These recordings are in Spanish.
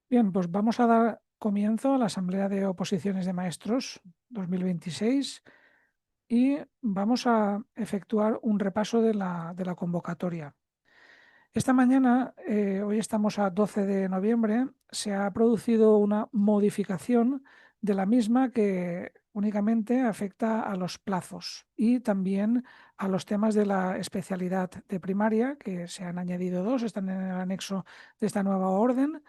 Bien, pues vamos a dar comienzo a la Asamblea de Oposiciones de Maestros 2026 y vamos a efectuar un repaso de la convocatoria. Esta mañana, hoy estamos a 12 de noviembre, se ha producido una modificación de la misma que únicamente afecta a los plazos y también a los temas de la especialidad de primaria, que se han añadido dos, están en el anexo de esta nueva orden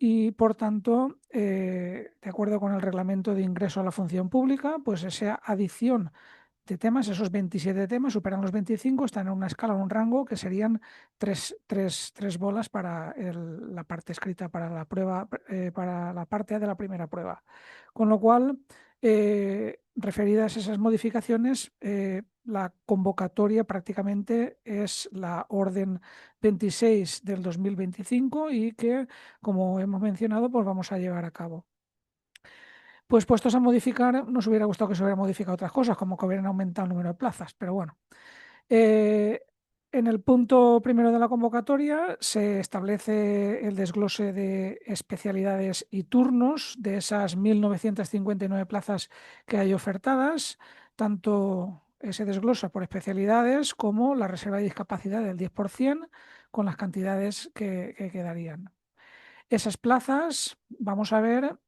y, por tanto, de acuerdo con el reglamento de ingreso a la función pública, pues esa adición de temas, esos 27 temas superan los 25, están en una escala, en un rango que serían tres bolas para la parte escrita para la prueba, para la parte A de la primera prueba. Con lo cual, referidas esas modificaciones, la convocatoria prácticamente es la orden 26 del 2025 y que, como hemos mencionado, pues vamos a llevar a cabo. Pues puestos a modificar, nos hubiera gustado que se hubieran modificado otras cosas, como que hubieran aumentado el número de plazas, pero bueno. Eh, en el punto primero de la convocatoria se establece el desglose de especialidades y turnos de esas 1.959 plazas que hay ofertadas, tanto se desglosa por especialidades como la reserva de discapacidad del 10% con las cantidades que quedarían. Esas plazas vamos a ver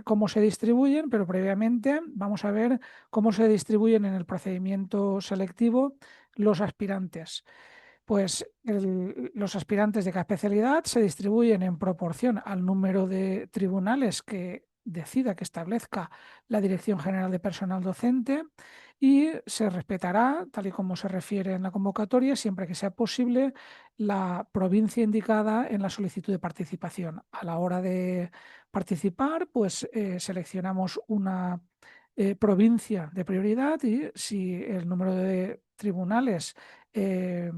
cómo se distribuyen, pero previamente vamos a ver cómo se distribuyen en el procedimiento selectivo los aspirantes. Pues los aspirantes de cada especialidad se distribuyen en proporción al número de tribunales que decida, que establezca la Dirección General de Personal Docente y se respetará, tal y como se refiere en la convocatoria, siempre que sea posible, la provincia indicada en la solicitud de participación. A la hora de participar, pues seleccionamos una provincia de prioridad y si el número de tribunales, eh,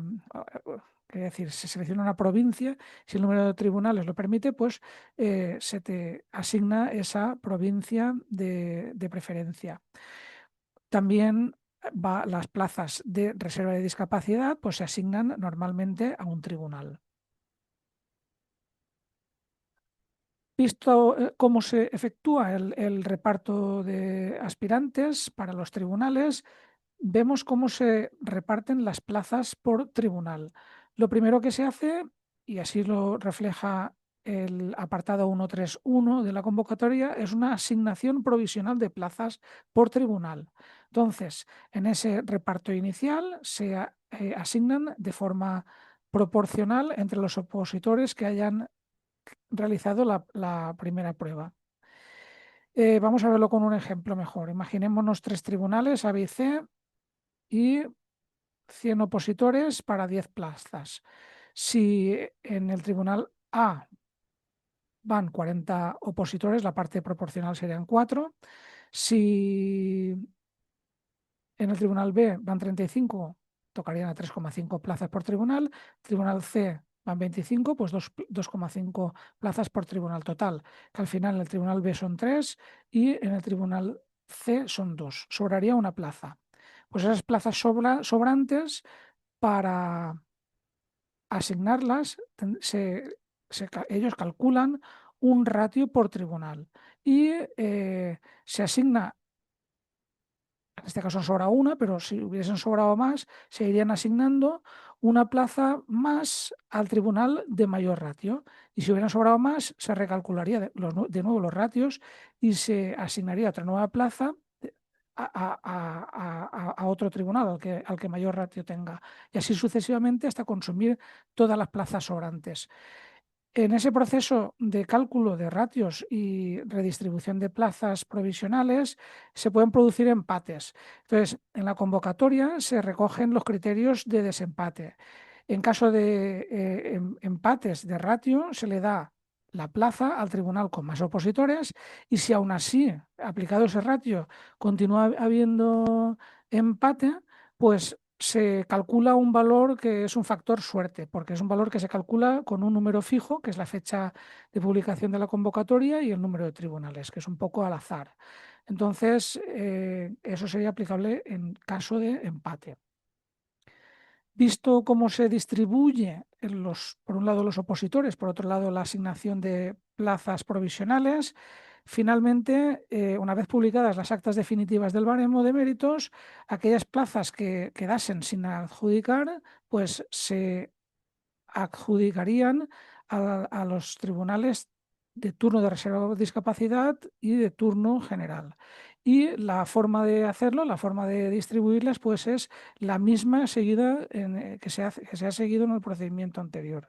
es decir, se selecciona una provincia, si el número de tribunales lo permite, pues se te asigna esa provincia de preferencia. También las plazas de reserva de discapacidad pues se asignan normalmente a un tribunal. Visto cómo se efectúa el reparto de aspirantes para los tribunales, vemos cómo se reparten las plazas por tribunal. Lo primero que se hace, y así lo refleja el apartado 131 de la convocatoria, es una asignación provisional de plazas por tribunal. Entonces, en ese reparto inicial se asignan de forma proporcional entre los opositores que hayan realizado la primera prueba. Vamos a verlo con un ejemplo mejor. Imaginémonos 3 tribunales, A, B y C, y 100 opositores para 10 plazas. Si en el tribunal A van 40 opositores, la parte proporcional serían 4. Si en el tribunal B van 35, tocarían a 3,5 plazas por tribunal. Tribunal C van 25, pues 2,5 plazas por tribunal total, que al final en el tribunal B son 3 y en el tribunal C son 2. Sobraría una plaza. Pues esas plazas sobrantes, para asignarlas, ellos calculan un ratio por tribunal y se asigna, en este caso sobra una, pero si hubiesen sobrado más, se irían asignando una plaza más al tribunal de mayor ratio. Y si hubieran sobrado más, se recalcularía de nuevo los ratios y se asignaría otra nueva plaza a otro tribunal, al que mayor ratio tenga. Y así sucesivamente hasta consumir todas las plazas sobrantes. En ese proceso de cálculo de ratios y redistribución de plazas provisionales se pueden producir empates. Entonces, en la convocatoria se recogen los criterios de desempate. En caso de empates de ratio, se le da la plaza al tribunal con más opositores y si aún así, aplicado ese ratio, continúa habiendo empate, pues se calcula un valor que es un factor suerte, porque es un valor que se calcula con un número fijo, que es la fecha de publicación de la convocatoria, y el número de tribunales, que es un poco al azar. Entonces, eso sería aplicable en caso de empate. Visto cómo se distribuye por un lado los opositores, por otro lado la asignación de plazas provisionales, finalmente, una vez publicadas las actas definitivas del baremo de méritos, aquellas plazas que quedasen sin adjudicar, pues se adjudicarían a los tribunales de turno de reserva de discapacidad y de turno general. Y la forma de hacerlo, la forma de distribuirlas, pues es la misma seguida que se ha seguido en el procedimiento anterior.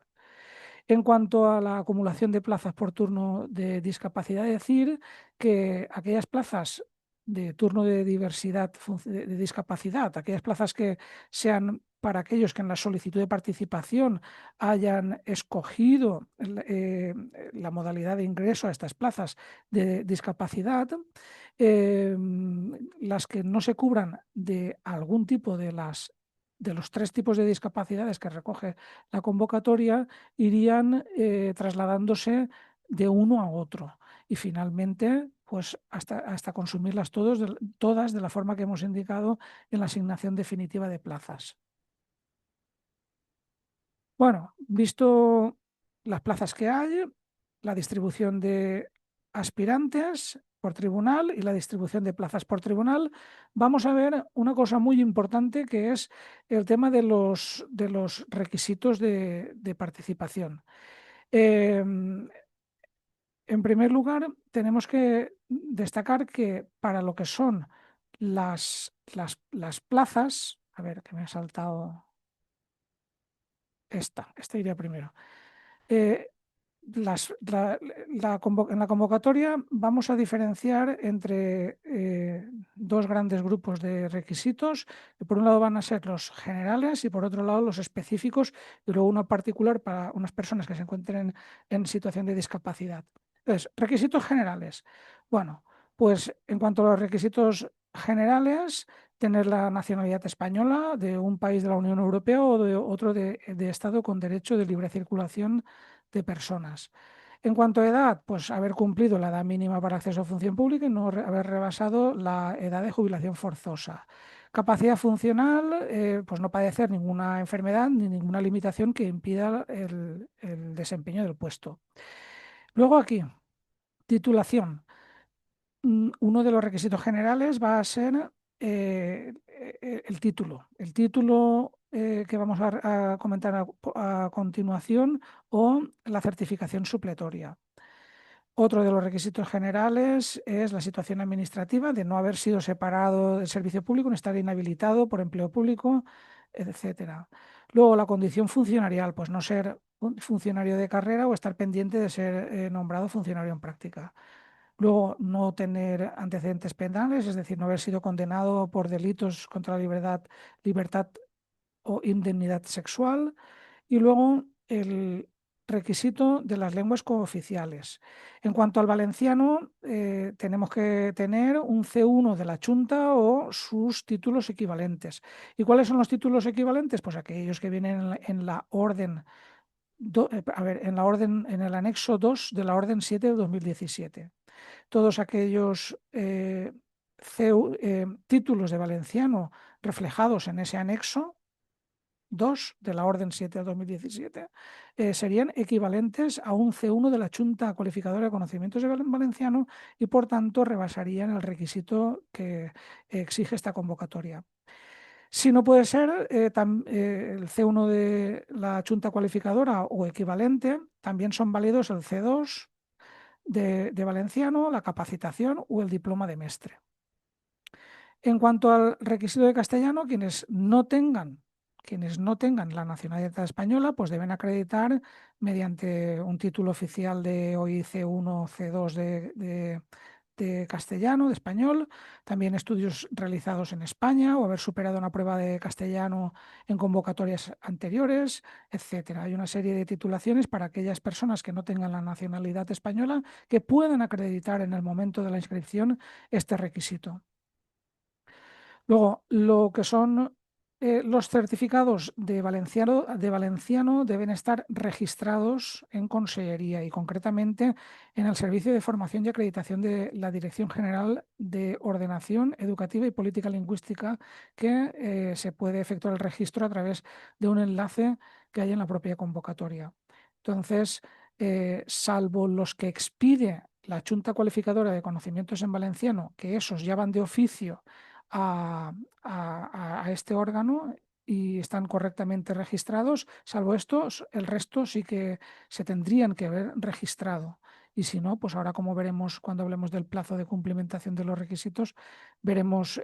En cuanto a la acumulación de plazas por turno de discapacidad, decir que aquellas plazas de turno de diversidad de discapacidad, aquellas plazas que sean para aquellos que en la solicitud de participación hayan escogido la modalidad de ingreso a estas plazas de discapacidad, eh, las que no se cubran de algún tipo de los tres tipos de discapacidades que recoge la convocatoria, irían trasladándose de uno a otro y finalmente pues hasta consumirlas todas de la forma que hemos indicado en la asignación definitiva de plazas. Bueno, visto las plazas que hay, la distribución de aspirantes por tribunal y la distribución de plazas por tribunal, vamos a ver una cosa muy importante que es el tema de los requisitos de participación. En primer lugar, tenemos que destacar que para lo que son las plazas, a ver, que me ha saltado esta iría primero. Eh, en la convocatoria vamos a diferenciar entre dos grandes grupos de requisitos, que por un lado van a ser los generales y por otro lado los específicos, y luego uno particular para unas personas que se encuentren en situación de discapacidad. Entonces, requisitos generales. Bueno, pues en cuanto a los requisitos generales, tener la nacionalidad española de un país de la Unión Europea o de otro de Estado con derecho de libre circulación de personas. En cuanto a edad, pues haber cumplido la edad mínima para acceso a función pública y no haber rebasado la edad de jubilación forzosa. Capacidad funcional, pues no padecer ninguna enfermedad ni ninguna limitación que impida el desempeño del puesto. Luego aquí, titulación. Uno de los requisitos generales va a ser el título. El título que vamos a comentar a continuación o la certificación supletoria. Otro de los requisitos generales es la situación administrativa de no haber sido separado del servicio público, no estar inhabilitado por empleo público, etcétera. Luego, la condición funcionarial, pues no ser un funcionario de carrera o estar pendiente de ser nombrado funcionario en práctica. Luego, no tener antecedentes penales, es decir, no haber sido condenado por delitos contra la libertad o indemnidad sexual. Y luego, el requisito de las lenguas cooficiales. En cuanto al valenciano, tenemos que tener un C1 de la Chunta o sus títulos equivalentes. ¿Y cuáles son los títulos equivalentes? Pues aquellos que vienen en la orden, en el anexo 2 de la orden 7 de 2017. Todos aquellos títulos de valenciano reflejados en ese anexo 2 de la Orden 7 del 2017 serían equivalentes a un C1 de la Junta Cualificadora de Conocimientos de Valenciano y por tanto rebasarían el requisito que exige esta convocatoria. Si no puede ser el C1 de la Junta Cualificadora o equivalente, también son válidos el C2 de valenciano, la capacitación o el diploma de mestre. En cuanto al requisito de castellano, quienes no tengan la nacionalidad española, pues deben acreditar mediante un título oficial de OI C1 o C2 de castellano, de español, también estudios realizados en España o haber superado una prueba de castellano en convocatorias anteriores, etcétera. Hay una serie de titulaciones para aquellas personas que no tengan la nacionalidad española que puedan acreditar en el momento de la inscripción este requisito. Luego, lo que son Los certificados de valenciano deben estar registrados en Consellería y concretamente en el Servicio de Formación y Acreditación de la Dirección General de Ordenación Educativa y Política Lingüística, que se puede efectuar el registro a través de un enlace que hay en la propia convocatoria. Entonces, salvo los que expide la Junta Cualificadora de Conocimientos en Valenciano, que esos ya van de oficio a, a este órgano y están correctamente registrados, salvo estos, el resto sí que se tendrían que haber registrado. Y si no, pues ahora como veremos cuando hablemos del plazo de cumplimentación de los requisitos, veremos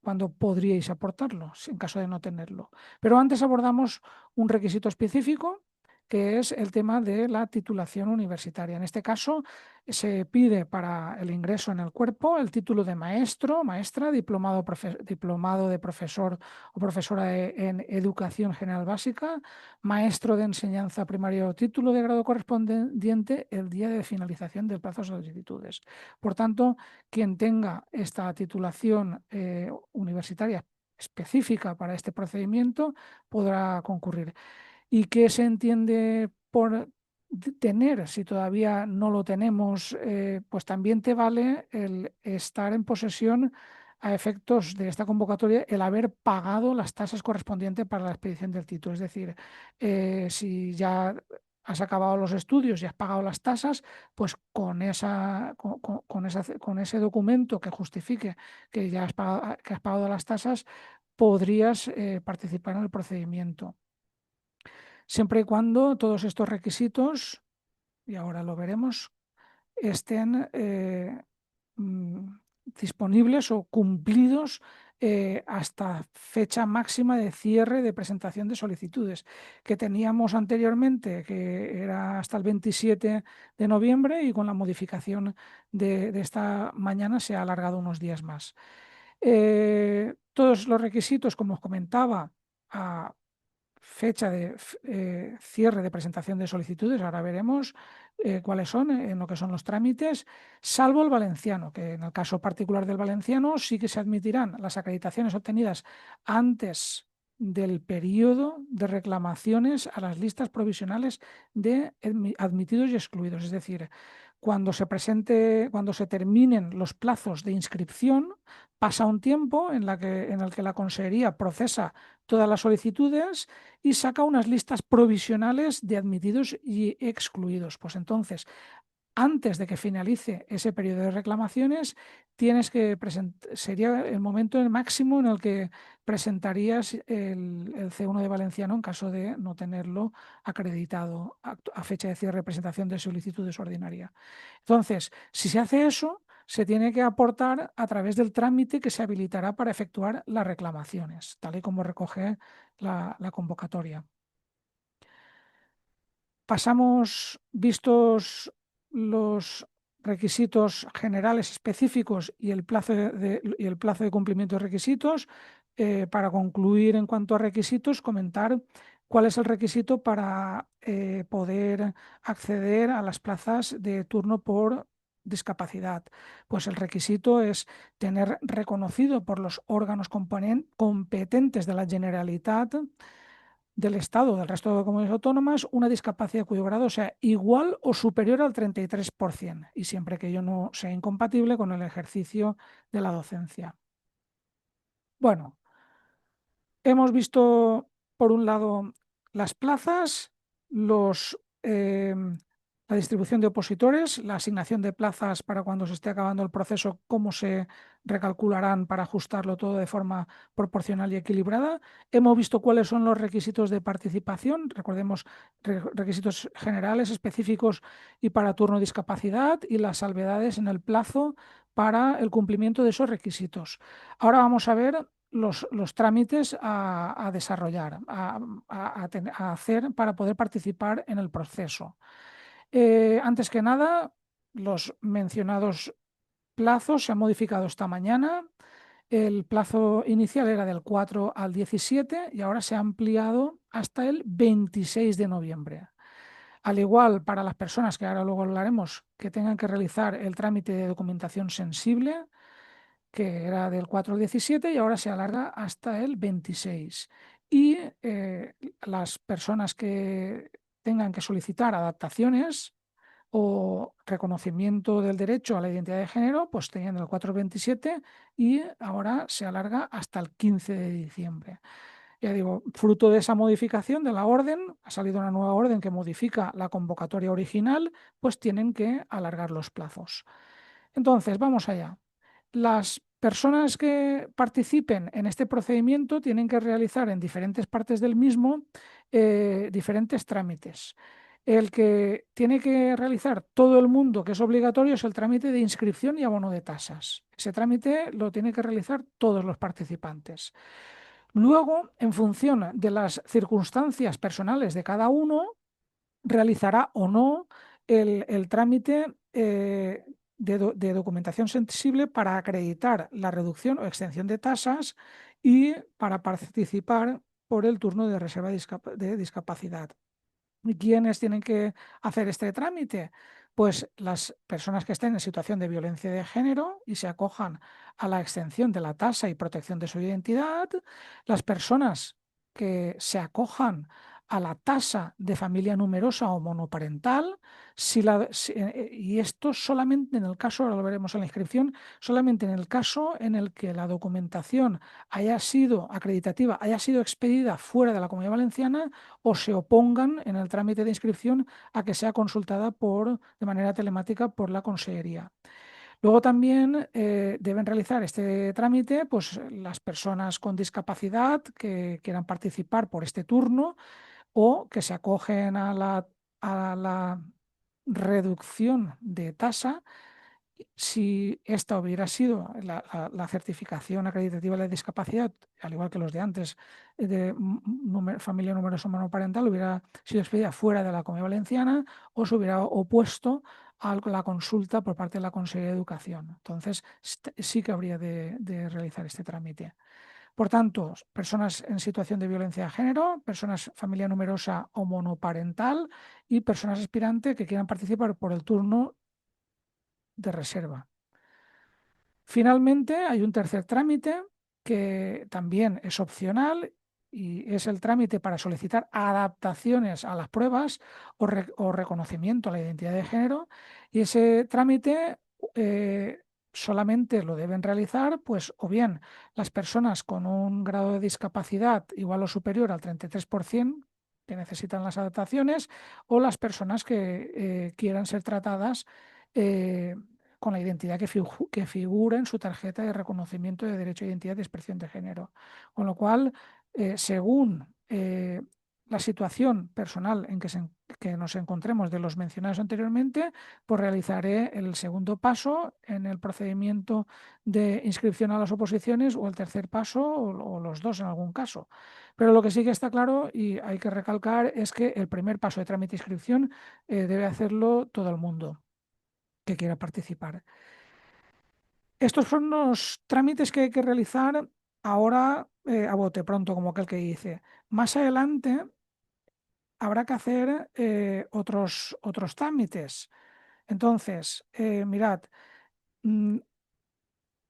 cuándo podríais aportarlo, en caso de no tenerlo. Pero antes abordamos un requisito específico, que es el tema de la titulación universitaria. En este caso, se pide para el ingreso en el cuerpo el título de maestro, maestra, diplomado de profesor o profesora en educación general básica, maestro de enseñanza primaria o título de grado correspondiente el día de finalización del plazo de solicitudes. Por tanto, quien tenga esta titulación universitaria específica para este procedimiento podrá concurrir. ¿Y qué se entiende por tener? Si todavía no lo tenemos, pues también te vale el estar en posesión a efectos de esta convocatoria, el haber pagado las tasas correspondientes para la expedición del título. Es decir, si ya has acabado los estudios y has pagado las tasas, pues con ese documento que justifique que ya que has pagado las tasas, podrías participar en el procedimiento siempre y cuando todos estos requisitos, y ahora lo veremos, estén disponibles o cumplidos hasta fecha máxima de cierre de presentación de solicitudes, que teníamos anteriormente, que era hasta el 27 de noviembre y con la modificación de esta mañana se ha alargado unos días más. Todos los requisitos, como os comentaba, a fecha de cierre de presentación de solicitudes, ahora veremos cuáles son en lo que son los trámites, salvo el valenciano, que en el caso particular del valenciano sí que se admitirán las acreditaciones obtenidas antes del periodo de reclamaciones a las listas provisionales de admitidos y excluidos. Es decir, cuando se terminen los plazos de inscripción, pasa un tiempo en el que la Consejería procesa todas las solicitudes y saca unas listas provisionales de admitidos y excluidos. Pues entonces, antes de que finalice ese periodo de reclamaciones, sería el momento máximo en el que presentarías el C1 de valenciano en caso de no tenerlo acreditado a fecha de cierre de presentación de solicitudes ordinaria. Entonces, si se hace eso, se tiene que aportar a través del trámite que se habilitará para efectuar las reclamaciones, tal y como recoge la convocatoria. Pasamos, vistos los requisitos generales específicos y el plazo de cumplimiento de requisitos, para concluir en cuanto a requisitos, comentar cuál es el requisito para poder acceder a las plazas de turno por discapacidad. Pues el requisito es tener reconocido por los órganos competentes de la Generalitat del Estado, del resto de comunidades autónomas, una discapacidad cuyo grado sea igual o superior al 33%, y siempre que ello no sea incompatible con el ejercicio de la docencia. Bueno, hemos visto, por un lado, las plazas, la distribución de opositores, la asignación de plazas para cuando se esté acabando el proceso, cómo se recalcularán para ajustarlo todo de forma proporcional y equilibrada. Hemos visto cuáles son los requisitos de participación, recordemos, requisitos generales, específicos y para turno de discapacidad, y las salvedades en el plazo para el cumplimiento de esos requisitos. Ahora vamos a ver los trámites a desarrollar, a hacer para poder participar en el proceso. Antes que nada, los mencionados plazos se han modificado esta mañana. El plazo inicial era del 4 al 17 y ahora se ha ampliado hasta el 26 de noviembre. Al igual, para las personas, que ahora luego hablaremos, que tengan que realizar el trámite de documentación sensible, que era del 4 al 17 y ahora se alarga hasta el 26. Y las personas que tengan que solicitar adaptaciones o reconocimiento del derecho a la identidad de género, pues tenían el 4 al 27 y ahora se alarga hasta el 15 de diciembre. Ya digo, fruto de esa modificación de la orden, ha salido una nueva orden que modifica la convocatoria original, pues tienen que alargar los plazos. Entonces, vamos allá. Las personas que participen en este procedimiento tienen que realizar en diferentes partes del mismo diferentes trámites. El que tiene que realizar todo el mundo, que es obligatorio, es el trámite de inscripción y abono de tasas. Ese trámite lo tienen que realizar todos los participantes. Luego, en función de las circunstancias personales de cada uno, realizará o no el trámite de documentación sensible para acreditar la reducción o extensión de tasas y para participar por el turno de reserva de discapacidad. ¿Y quiénes tienen que hacer este trámite? Pues las personas que estén en situación de violencia de género y se acojan a la extensión de la tasa y protección de su identidad, las personas que se acojan a la tasa de familia numerosa o monoparental, y esto solamente en el caso, ahora lo veremos en la inscripción, solamente en el caso en el que la documentación haya sido acreditativa, haya sido expedida fuera de la Comunidad Valenciana o se opongan en el trámite de inscripción a que sea consultada de manera telemática por la Consellería. Luego también deben realizar este trámite pues, las personas con discapacidad que quieran participar por este turno o que se acogen a la reducción de tasa si esta hubiera sido la certificación acreditativa de la discapacidad, al igual que los de antes, de familia numerosa monoparental, hubiera sido expedida fuera de la Comunidad Valenciana o se hubiera opuesto a la consulta por parte de la Consejería de Educación. Entonces, sí que habría de realizar este trámite. Por tanto, personas en situación de violencia de género, personas familia numerosa o monoparental y personas aspirantes que quieran participar por el turno de reserva. Finalmente, hay un tercer trámite que también es opcional y es el trámite para solicitar adaptaciones a las pruebas o reconocimiento a la identidad de género. Y ese trámite solamente lo deben realizar, pues, o bien las personas con un grado de discapacidad igual o superior al 33% que necesitan las adaptaciones, o las personas que quieran ser tratadas eh, con la identidad que figura en su tarjeta de reconocimiento de derecho a identidad de expresión de género. Con lo cual, según la situación personal en que nos encontremos de los mencionados anteriormente, pues realizaré el segundo paso en el procedimiento de inscripción a las oposiciones o el tercer paso o los dos en algún caso. Pero lo que sí que está claro y hay que recalcar es que el primer paso de trámite de inscripción debe hacerlo todo el mundo que quiera participar. Estos son los trámites que hay que realizar ahora a bote pronto, como aquel que dice. Más adelante habrá que hacer otros trámites. Entonces, mirad, mm,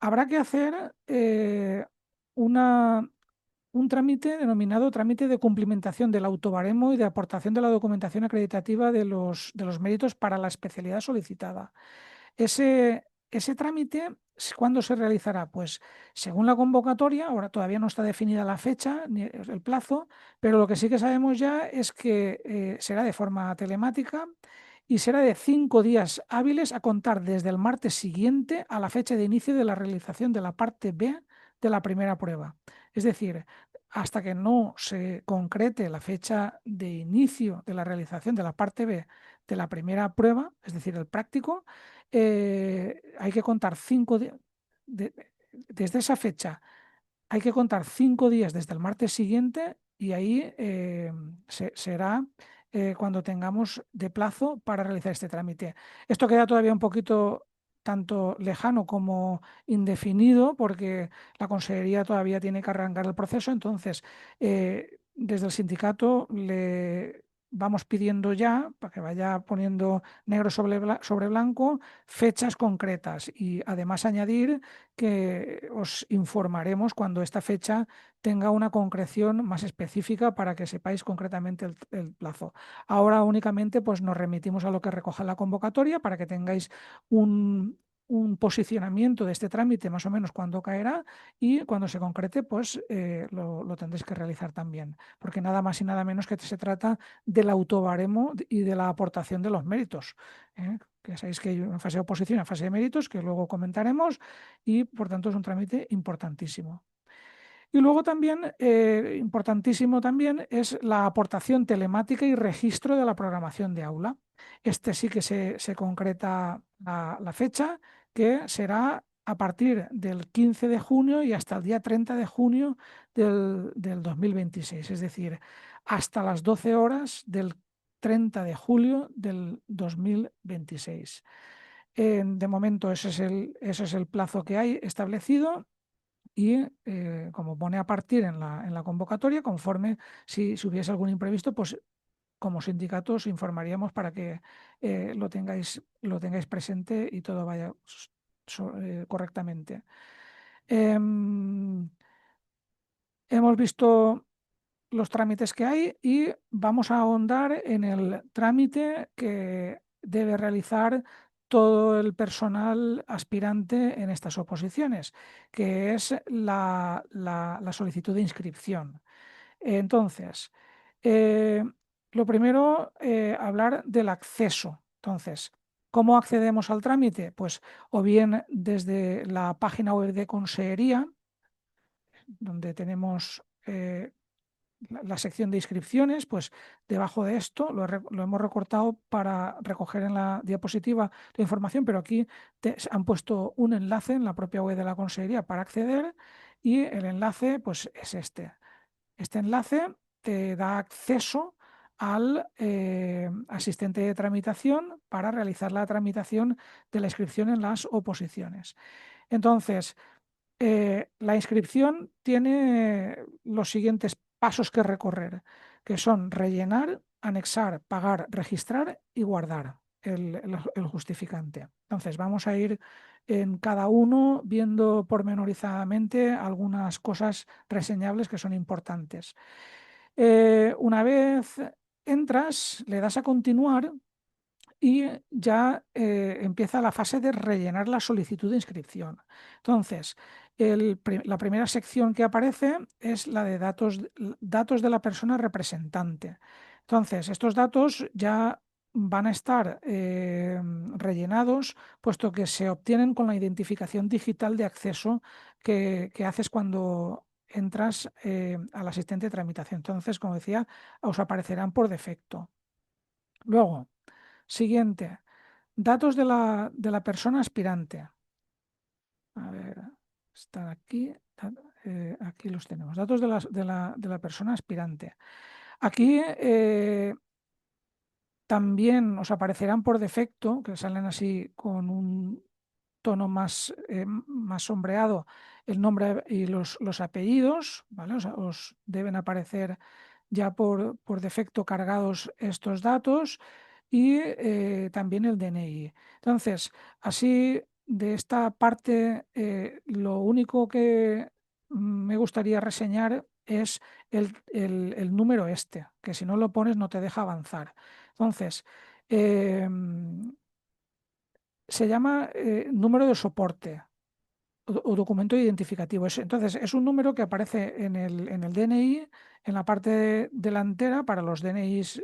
habrá que hacer un trámite denominado trámite de cumplimentación del autobaremo y de aportación de la documentación acreditativa de los méritos para la especialidad solicitada. Ese trámite, ¿cuándo se realizará? Pues según la convocatoria, ahora todavía no está definida la fecha ni el plazo, pero lo que sí que sabemos ya es que será de forma telemática y será de 5 días hábiles a contar desde el martes siguiente a la fecha de inicio de la realización de la parte B de la primera prueba. Es decir, hasta que no se concrete la fecha de inicio de la realización de la parte B de la primera prueba, es decir, el práctico, hay que contar 5 días. Desde esa fecha hay que contar 5 días desde el martes siguiente y ahí será cuando tengamos de plazo para realizar este trámite. Esto queda todavía un poquito tanto lejano como indefinido porque la Consellería todavía tiene que arrancar el proceso. Entonces, desde el sindicato vamos pidiendo ya, para que vaya poniendo negro sobre blanco, fechas concretas y además añadir que os informaremos cuando esta fecha tenga una concreción más específica para que sepáis concretamente el plazo. Ahora únicamente pues, nos remitimos a lo que recoge la convocatoria para que tengáis un posicionamiento de este trámite más o menos cuándo caerá y cuando se concrete pues lo tendréis que realizar también, porque nada más y nada menos que se trata del autobaremo y de la aportación de los méritos. Que sabéis que hay una fase de oposición y una fase de méritos que luego comentaremos y por tanto es un trámite importantísimo. Y luego también, importantísimo también, es la aportación telemática y registro de la programación de aula. Este sí que se concreta la fecha, que será a partir del 15 de junio y hasta el día 30 de junio del 2026, es decir, hasta las 12 horas del 30 de julio del 2026. De momento ese es el plazo que hay establecido y como pone a partir en la convocatoria, conforme si hubiese algún imprevisto, pues como sindicato os informaríamos para que lo tengáis presente y todo vaya correctamente. Hemos visto los trámites que hay y vamos a ahondar en el trámite que debe realizar todo el personal aspirante en estas oposiciones, que es la solicitud de inscripción. Entonces, eh, lo primero, hablar del acceso. Entonces, ¿cómo accedemos al trámite? Pues o bien desde la página web de Consejería, donde tenemos la sección de inscripciones, pues debajo de esto lo hemos recortado para recoger en la diapositiva la información, pero aquí han puesto un enlace en la propia web de la Consejería para acceder y el enlace pues es este. Este enlace te da acceso al asistente de tramitación para realizar la tramitación de la inscripción en las oposiciones. Entonces, la inscripción tiene los siguientes pasos que recorrer, que son rellenar, anexar, pagar, registrar y guardar el justificante. Entonces, vamos a ir en cada uno viendo pormenorizadamente algunas cosas reseñables que son importantes. Una vez entras, le das a continuar y ya empieza la fase de rellenar la solicitud de inscripción. Entonces, la primera sección que aparece es la de datos de la persona representante. Entonces, estos datos ya van a estar rellenados, puesto que se obtienen con la identificación digital de acceso que haces cuando entras al asistente de tramitación. Entonces, como decía, os aparecerán por defecto. Luego, siguiente, datos de la persona aspirante. A ver, están aquí. Aquí los tenemos. Datos de la persona aspirante. Aquí también os aparecerán por defecto, que salen así con un tono más sombreado, el nombre y los apellidos, ¿vale? Os deben aparecer ya por defecto cargados estos datos y también el DNI. Entonces, así de esta parte, lo único que me gustaría reseñar es el número este, que si no lo pones no te deja avanzar. Entonces, se llama número de soporte o documento identificativo. Entonces, es un número que aparece en el DNI, en la parte delantera para los DNIs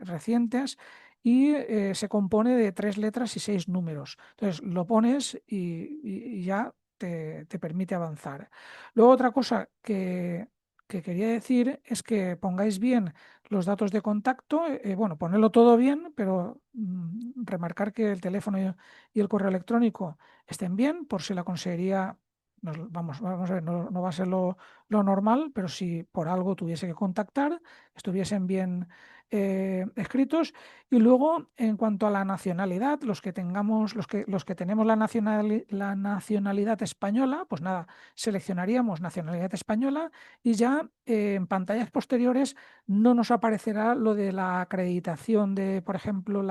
recientes y se compone de 3 letras y 6 números. Entonces, lo pones y ya te permite avanzar. Luego, otra cosa que quería decir es que pongáis bien los datos de contacto, bueno, ponerlo todo bien, pero remarcar que el teléfono y el correo electrónico estén bien, por si la consejería Vamos a ver, no va a ser lo normal, pero si por algo tuviese que contactar, estuviesen bien escritos. Y luego, en cuanto a la nacionalidad, los que tenemos la nacionalidad española, pues nada, seleccionaríamos nacionalidad española y ya en pantallas posteriores no nos aparecerá lo de la acreditación de, por ejemplo,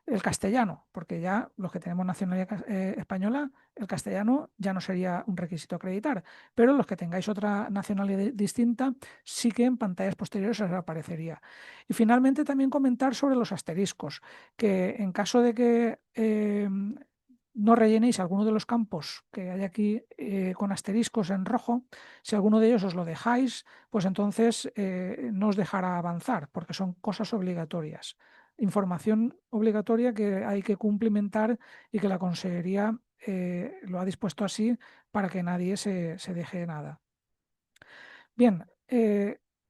el castellano, porque ya los que tenemos nacionalidad española, el castellano ya no sería un requisito acreditar, pero los que tengáis otra nacionalidad distinta, sí que en pantallas posteriores os aparecería. Y finalmente también comentar sobre los asteriscos, que en caso de que no rellenéis alguno de los campos que hay aquí con asteriscos en rojo, si alguno de ellos os lo dejáis, pues entonces no os dejará avanzar, porque son cosas obligatorias. Información obligatoria que hay que cumplimentar y que la Consejería lo ha dispuesto así para que nadie se deje nada. Bien,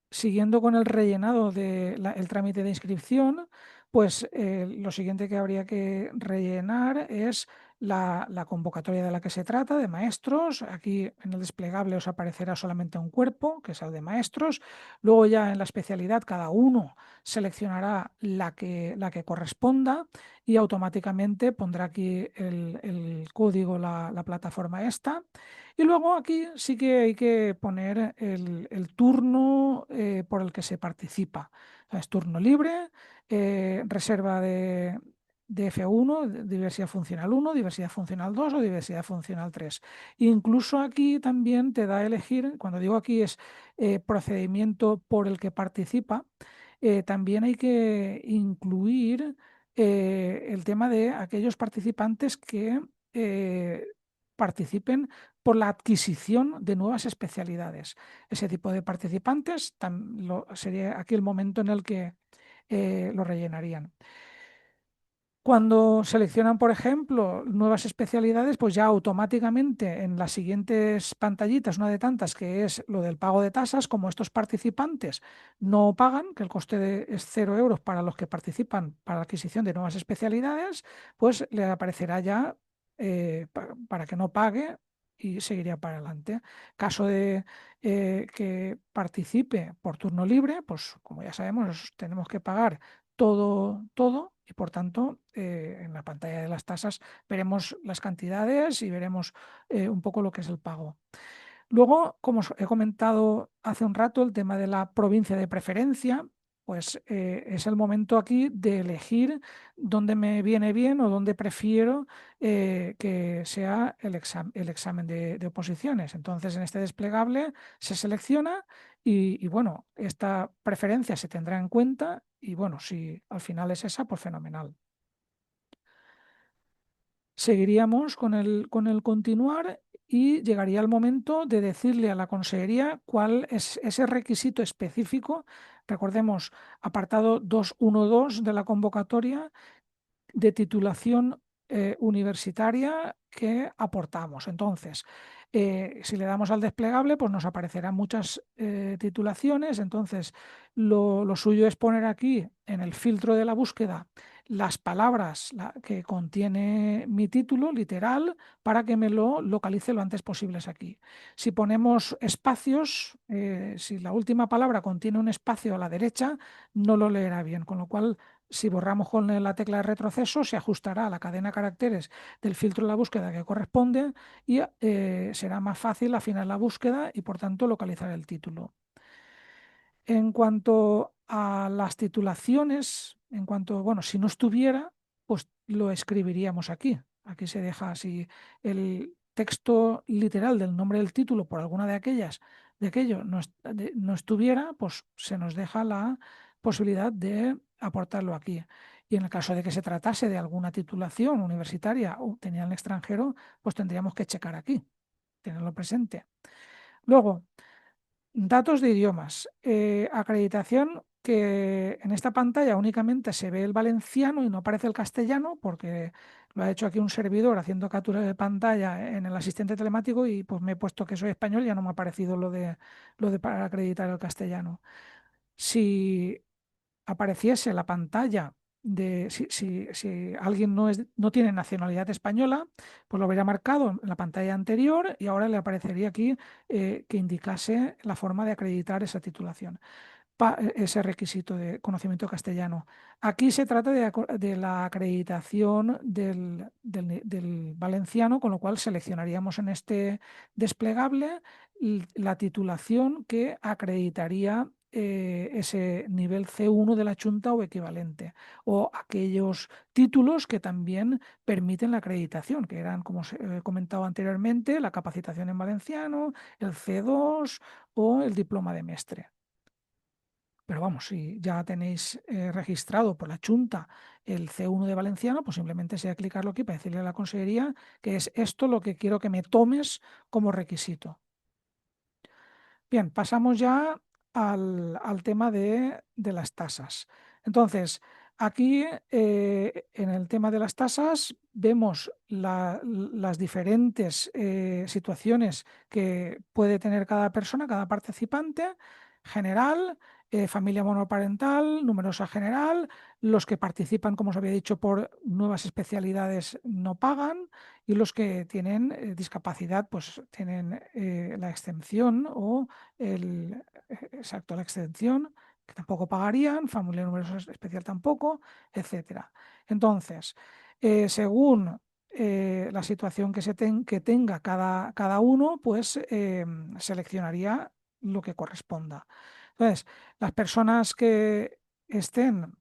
siguiendo con el rellenado del trámite de inscripción, pues lo siguiente que habría que rellenar es la convocatoria de la que se trata, de maestros. Aquí en el desplegable os aparecerá solamente un cuerpo, que es el de maestros. Luego ya en la especialidad cada uno seleccionará la que corresponda y automáticamente pondrá aquí el código, la plataforma esta. Y luego aquí sí que hay que poner el turno por el que se participa. Es turno libre, reserva de F1, diversidad funcional 1, diversidad funcional 2 o diversidad funcional 3. Incluso aquí también te da a elegir, cuando digo aquí es procedimiento por el que participa, también hay que incluir el tema de aquellos participantes que participen por la adquisición de nuevas especialidades. Ese tipo de participantes sería aquí el momento en el que lo rellenarían. Cuando seleccionan, por ejemplo, nuevas especialidades, pues ya automáticamente en las siguientes pantallitas, una de tantas que es lo del pago de tasas, como estos participantes no pagan, que el coste es 0 € para los que participan para la adquisición de nuevas especialidades, pues le aparecerá ya para que no pague y seguiría para adelante. Caso de que participe por turno libre, pues como ya sabemos, tenemos que pagar todo y por tanto en la pantalla de las tasas veremos las cantidades y veremos un poco lo que es el pago. Luego, como os he comentado hace un rato, el tema de la provincia de preferencia, pues es el momento aquí de elegir dónde me viene bien o dónde prefiero que sea el examen de oposiciones. Entonces, en este desplegable se selecciona y, bueno, esta preferencia se tendrá en cuenta y bueno, si al final es esa, pues fenomenal. Seguiríamos con el continuar y llegaría el momento de decirle a la consejería cuál es ese requisito específico. Recordemos, apartado 2.1.2 de la convocatoria de titulación universitaria que aportamos. Entonces, si le damos al desplegable, pues nos aparecerán muchas titulaciones. Entonces, lo suyo es poner aquí en el filtro de la búsqueda las palabras que contiene mi título literal para que me lo localice lo antes posible aquí. Si ponemos espacios, si la última palabra contiene un espacio a la derecha, no lo leerá bien, con lo cual si borramos con la tecla de retroceso, se ajustará a la cadena de caracteres del filtro de la búsqueda que corresponde y será más fácil afinar la búsqueda y, por tanto, localizar el título. En cuanto a las titulaciones, bueno, si no estuviera, pues lo escribiríamos aquí. Aquí se deja así el texto literal del nombre del título por alguna de aquello no estuviera, pues se nos deja la posibilidad de aportarlo aquí. Y en el caso de que se tratase de alguna titulación universitaria obtenida en el extranjero, pues tendríamos que checar aquí, tenerlo presente. Luego, datos de idiomas. Acreditación que en esta pantalla únicamente se ve el valenciano y no aparece el castellano porque lo ha hecho aquí un servidor haciendo captura de pantalla en el asistente telemático y pues me he puesto que soy español y ya no me ha aparecido lo de para acreditar el castellano. Si apareciese la pantalla si alguien no tiene nacionalidad española, pues lo vería marcado en la pantalla anterior y ahora le aparecería aquí que indicase la forma de acreditar esa titulación, ese requisito de conocimiento castellano. Aquí se trata de la acreditación del valenciano, con lo cual seleccionaríamos en este desplegable la titulación que acreditaría ese nivel C1 de la Chunta o equivalente, o aquellos títulos que también permiten la acreditación, que eran, como he comentado anteriormente, la capacitación en valenciano, el C2 o el diploma de mestre. Pero vamos, si ya tenéis registrado por la Chunta el C1 de valenciano, pues simplemente sea clicarlo aquí para decirle a la consejería que es esto lo que quiero que me tomes como requisito. Bien, pasamos ya al tema de las tasas. Entonces, aquí en el tema de las tasas vemos las diferentes situaciones que puede tener cada persona, cada participante: general, familia monoparental, numerosa general. Los que participan, como os había dicho, por nuevas especialidades no pagan, y los que tienen discapacidad pues tienen la excepción o exacto, la exención, que tampoco pagarían, familia numerosa especial tampoco, etcétera. Entonces, según la situación que tenga cada uno, pues seleccionaría lo que corresponda. Entonces, las personas que estén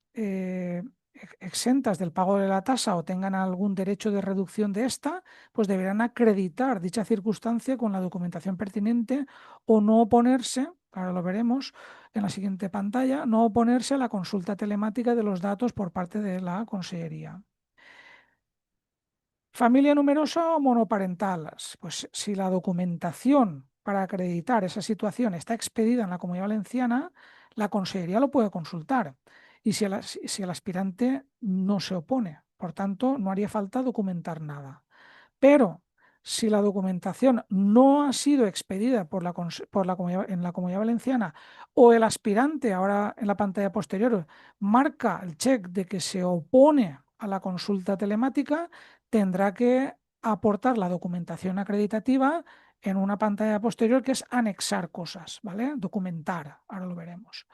exentas del pago de la tasa o tengan algún derecho de reducción de esta, pues deberán acreditar dicha circunstancia con la documentación pertinente o no oponerse, ahora lo veremos en la siguiente pantalla, no oponerse a la consulta telemática de los datos por parte de la Consellería. Familia numerosa o monoparental. Pues si la documentación para acreditar esa situación está expedida en la Comunidad Valenciana, la Consellería lo puede consultar. Y si el aspirante no se opone, por tanto, no haría falta documentar nada. Pero si la documentación no ha sido expedida en la Comunidad Valenciana, o el aspirante, ahora en la pantalla posterior, marca el check de que se opone a la consulta telemática, tendrá que aportar la documentación acreditativa en una pantalla posterior, que es anexar cosas, ¿vale? Documentar, ahora lo veremos.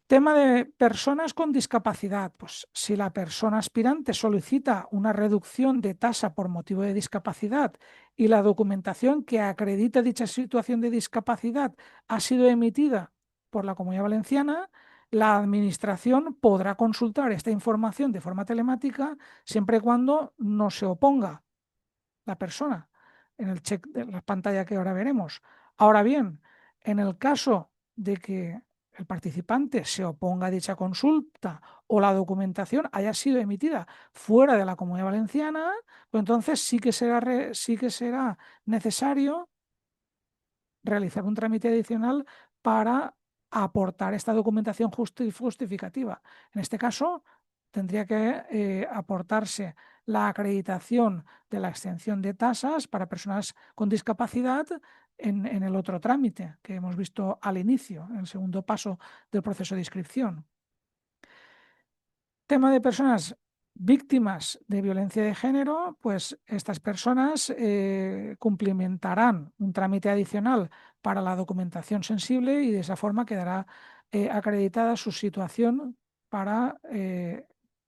Tema de personas con discapacidad. Pues si la persona aspirante solicita una reducción de tasa por motivo de discapacidad y la documentación que acredita dicha situación de discapacidad ha sido emitida por la Comunidad Valenciana, la Administración podrá consultar esta información de forma telemática siempre y cuando no se oponga la persona en el check de la pantalla que ahora veremos. Ahora bien, en el caso de que el participante se oponga a dicha consulta o la documentación haya sido emitida fuera de la Comunidad Valenciana, pues entonces sí que será necesario realizar un trámite adicional para aportar esta documentación justificativa. En este caso, tendría que aportarse la acreditación de la exención de tasas para personas con discapacidad en el otro trámite que hemos visto al inicio, en el segundo paso del proceso de inscripción. Tema de personas víctimas de violencia de género, pues estas personas cumplimentarán un trámite adicional para la documentación sensible y de esa forma quedará acreditada su situación para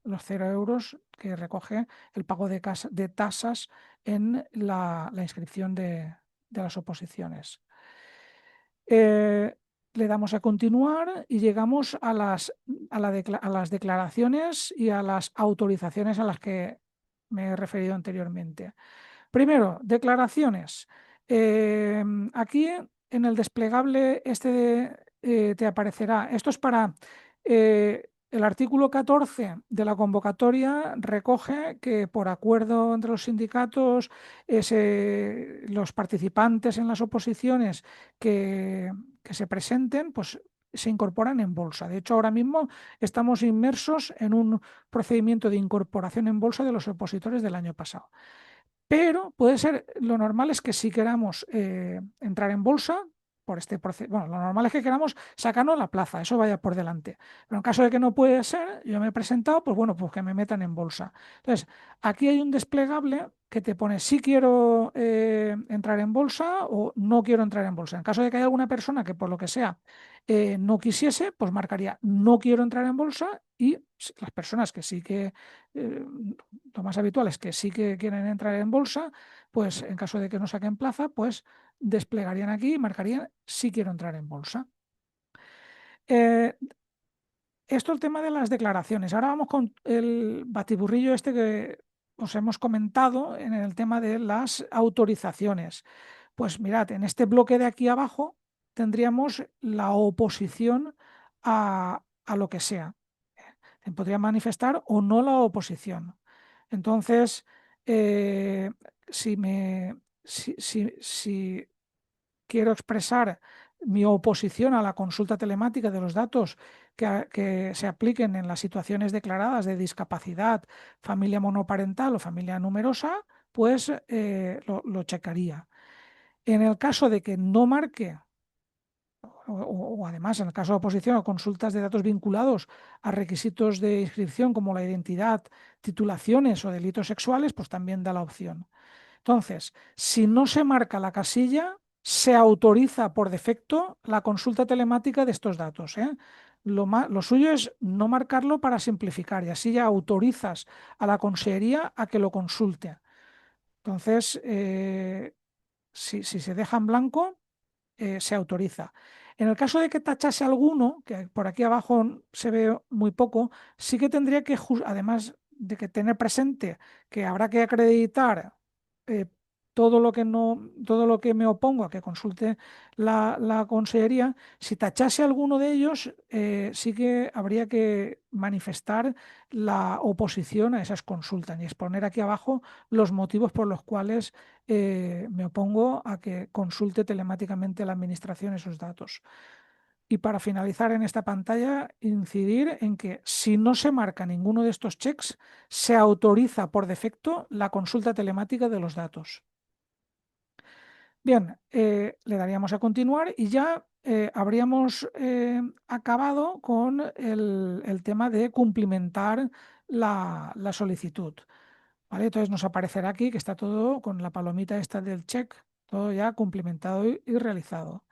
los 0 euros que recoge el pago de tasas en la inscripción de las oposiciones. Le damos a continuar y llegamos a las declaraciones y a las autorizaciones a las que me he referido anteriormente. Primero, declaraciones. Aquí en el desplegable te aparecerá. Esto es para el artículo 14 de la convocatoria. Recoge que por acuerdo entre los sindicatos, los participantes en las oposiciones que se presenten, pues se incorporan en bolsa. De hecho, ahora mismo estamos inmersos en un procedimiento de incorporación en bolsa de los opositores del año pasado. Pero puede ser, lo normal es que si queramos entrar en bolsa, por este proceso. Bueno, lo normal es que queramos sacarnos la plaza, eso vaya por delante. Pero en caso de que no puede ser, yo me he presentado, pues bueno, pues que me metan en bolsa. Entonces, aquí hay un desplegable que te pone si quiero entrar en bolsa o no quiero entrar en bolsa. En caso de que haya alguna persona que por lo que sea no quisiese, pues marcaría no quiero entrar en bolsa, y las personas que sí que, lo más habitual es que sí que quieren entrar en bolsa, pues en caso de que no saquen plaza, pues desplegarían aquí y marcarían si quiero entrar en bolsa. Eh, Esto el tema de las declaraciones. Ahora vamos con el batiburrillo este que os hemos comentado en el tema de las autorizaciones. Pues mirad, en este bloque de aquí abajo tendríamos la oposición a lo que sea. Podría manifestar o no la oposición. Entonces, eh, si, me, si quiero expresar mi oposición a la consulta telemática de los datos que se apliquen en las situaciones declaradas de discapacidad, familia monoparental o familia numerosa, pues lo checaría. En el caso de que no marque, o además en el caso de oposición a consultas de datos vinculados a requisitos de inscripción como la identidad, titulaciones o delitos sexuales, pues también da la opción. Entonces, si no se marca la casilla, se autoriza por defecto la consulta telemática de estos datos, ¿eh? Lo suyo es no marcarlo para simplificar, y así ya autorizas a la consejería a que lo consulte. Entonces, si se deja en blanco, se autoriza. En el caso de que tachase alguno, que por aquí abajo se ve muy poco, sí que tendría que, además de que tener presente que habrá que acreditar eh, todo lo que no, todo lo que me opongo a que consulte la consellería. Si tachase alguno de ellos, sí que habría que manifestar la oposición a esas consultas y exponer aquí abajo los motivos por los cuales me opongo a que consulte telemáticamente la administración esos datos. Y para finalizar en esta pantalla, incidir en que si no se marca ninguno de estos checks, se autoriza por defecto la consulta telemática de los datos. Bien, le daríamos a continuar y ya habríamos acabado con el tema de cumplimentar la solicitud. ¿Vale? Entonces nos aparecerá aquí que está todo con la palomita esta del check, todo ya cumplimentado y realizado.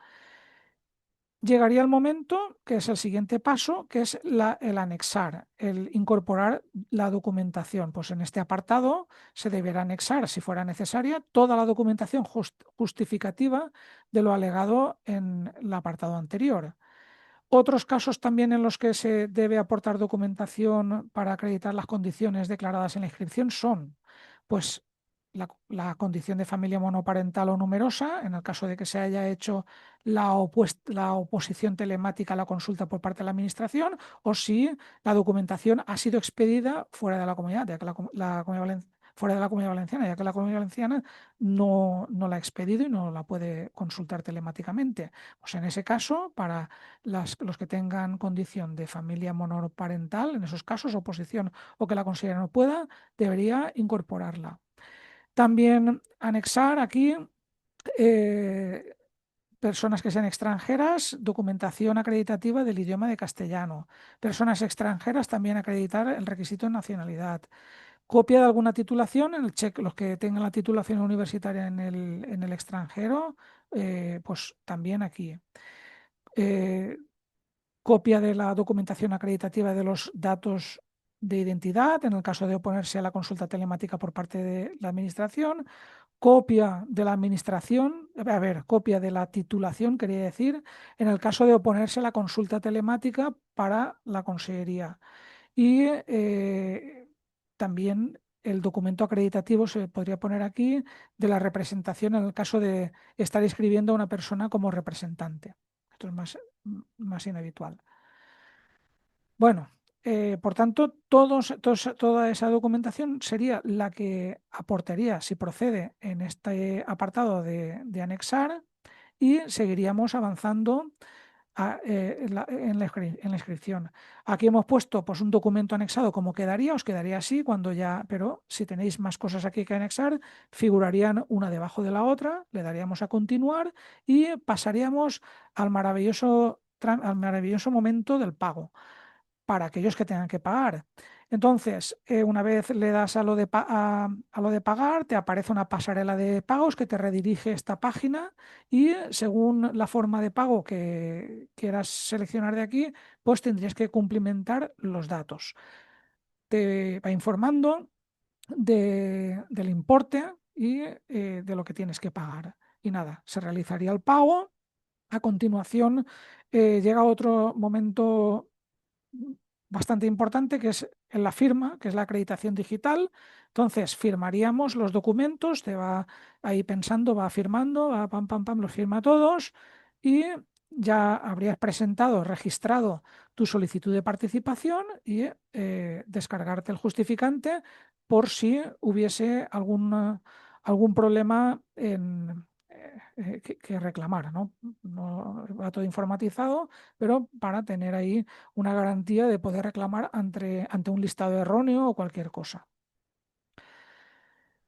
Llegaría el momento, que es el siguiente paso, que es el anexar, el incorporar la documentación. Pues en este apartado se deberá anexar, si fuera necesaria, toda la documentación justificativa de lo alegado en el apartado anterior. Otros casos también en los que se debe aportar documentación para acreditar las condiciones declaradas en la inscripción son, pues, la condición de familia monoparental o numerosa, en el caso de que se haya hecho la oposición telemática a la consulta por parte de la Administración, o si la documentación ha sido expedida fuera de la comunidad, ya que fuera de la Comunidad Valenciana, ya que la Comunidad Valenciana no la ha expedido y no la puede consultar telemáticamente. Pues en ese caso, para los que tengan condición de familia monoparental, en esos casos, oposición o que la considere no pueda, debería incorporarla. También anexar aquí eh, personas que sean extranjeras, documentación acreditativa del idioma de castellano. Personas extranjeras también acreditar el requisito de nacionalidad. Copia de alguna titulación, en el check, los que tengan la titulación universitaria en el extranjero, pues también aquí. Eh, Copia de la documentación acreditativa de los datos de identidad, en el caso de oponerse a la consulta telemática por parte de la Administración. Copia de la Administración, copia de la titulación, quería decir, en el caso de oponerse a la consulta telemática para la Consellería. Y también el documento acreditativo se podría poner aquí de la representación en el caso de estar inscribiendo a una persona como representante. Esto es más inhabitual. Bueno, por tanto, toda esa documentación sería la que aportaría, si procede, en este apartado de anexar, y seguiríamos avanzando en la inscripción. Aquí hemos puesto pues, un documento anexado como quedaría, os quedaría así cuando ya, pero si tenéis más cosas aquí que anexar, figurarían una debajo de la otra, le daríamos a continuar y pasaríamos al maravilloso momento del pago para aquellos que tengan que pagar. Entonces, una vez le das a lo de pagar, te aparece una pasarela de pagos que te redirige a esta página y según la forma de pago que quieras seleccionar de aquí, pues tendrías que cumplimentar los datos. Te va informando del importe y de lo que tienes que pagar. Y nada, se realizaría el pago. A continuación, llega otro momento bastante importante, que es en la firma, que es la acreditación digital. Entonces, firmaríamos los documentos, te va ahí pensando, va firmando, va pam, pam, pam, los firma todos y ya habrías presentado, registrado tu solicitud de participación y descargarte el justificante por si hubiese algún problema que reclamar, ¿no? No va todo informatizado, pero para tener ahí una garantía de poder reclamar ante un listado erróneo o cualquier cosa.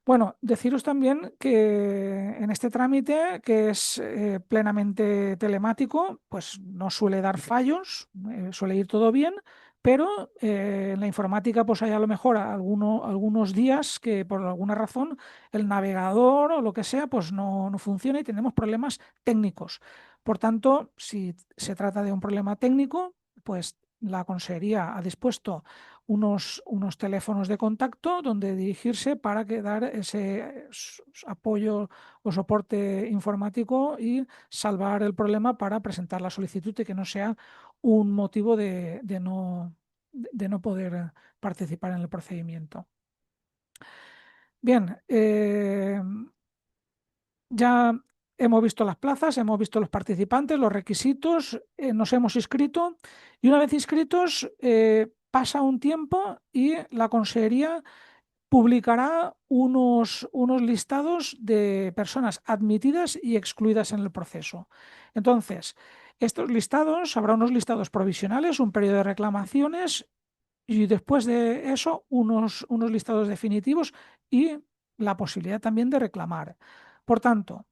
Bueno, deciros también que en este trámite, que es plenamente telemático, pues no suele dar fallos, suele ir todo bien, pero en la informática pues hay a lo mejor algunos días que por alguna razón el navegador o lo que sea pues no funciona y tenemos problemas técnicos. Por tanto, si se trata de un problema técnico, pues la consejería ha dispuesto unos teléfonos de contacto donde dirigirse para dar ese apoyo o soporte informático y salvar el problema para presentar la solicitud y que no sea un motivo de no poder participar en el procedimiento. Bien, ya hemos visto las plazas, hemos visto los participantes, los requisitos, nos hemos inscrito y una vez inscritos pasa un tiempo y la consejería publicará unos listados de personas admitidas y excluidas en el proceso. Entonces, estos listados, habrá unos listados provisionales, un periodo de reclamaciones y después de eso unos listados definitivos y la posibilidad también de reclamar. Por tanto,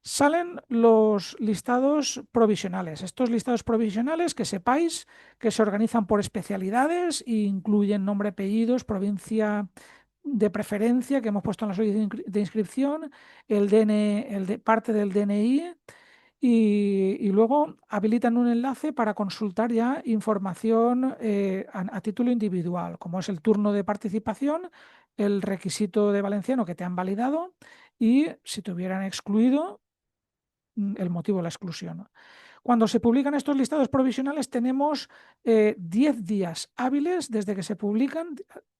salen los listados provisionales. Estos listados provisionales, que sepáis que se organizan por especialidades e incluyen nombre, apellidos, provincia de preferencia que hemos puesto en la solicitud de inscripción, el DNI, parte del DNI y luego habilitan un enlace para consultar ya información a título individual, como es el turno de participación, el requisito de valenciano que te han validado y si te hubieran excluido, el motivo de la exclusión. Cuando se publican estos listados provisionales tenemos 10 días hábiles desde que se publican,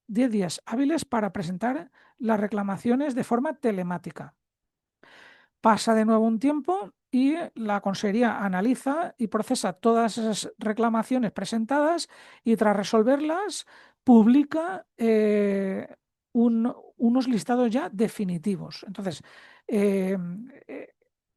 10 días hábiles para presentar las reclamaciones de forma telemática. Pasa de nuevo un tiempo y la consejería analiza y procesa todas esas reclamaciones presentadas y tras resolverlas publica unos listados ya definitivos. Entonces, eh, eh,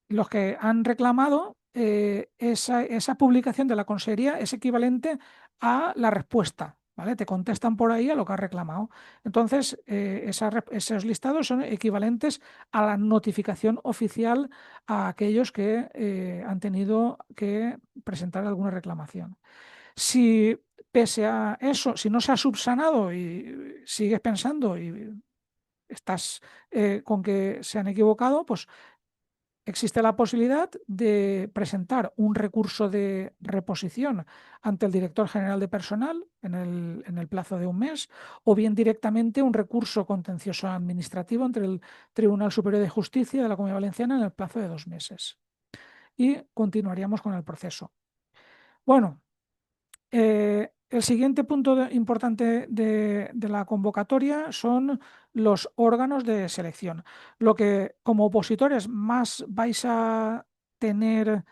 los que han reclamado, esa publicación de la consejería es equivalente a la respuesta. ¿Vale? Te contestan por ahí a lo que has reclamado. Entonces, esos listados son equivalentes a la notificación oficial a aquellos que han tenido que presentar alguna reclamación. Si pese a eso, si no se ha subsanado y sigues pensando y estás con que se han equivocado, pues existe la posibilidad de presentar un recurso de reposición ante el director general de personal en el plazo de un mes, o bien directamente un recurso contencioso administrativo entre el Tribunal Superior de Justicia de la Comunidad Valenciana en el plazo de 2 meses. Y continuaríamos con el proceso. Bueno, el siguiente punto importante de la convocatoria son los órganos de selección. Lo que como opositores más vais a tener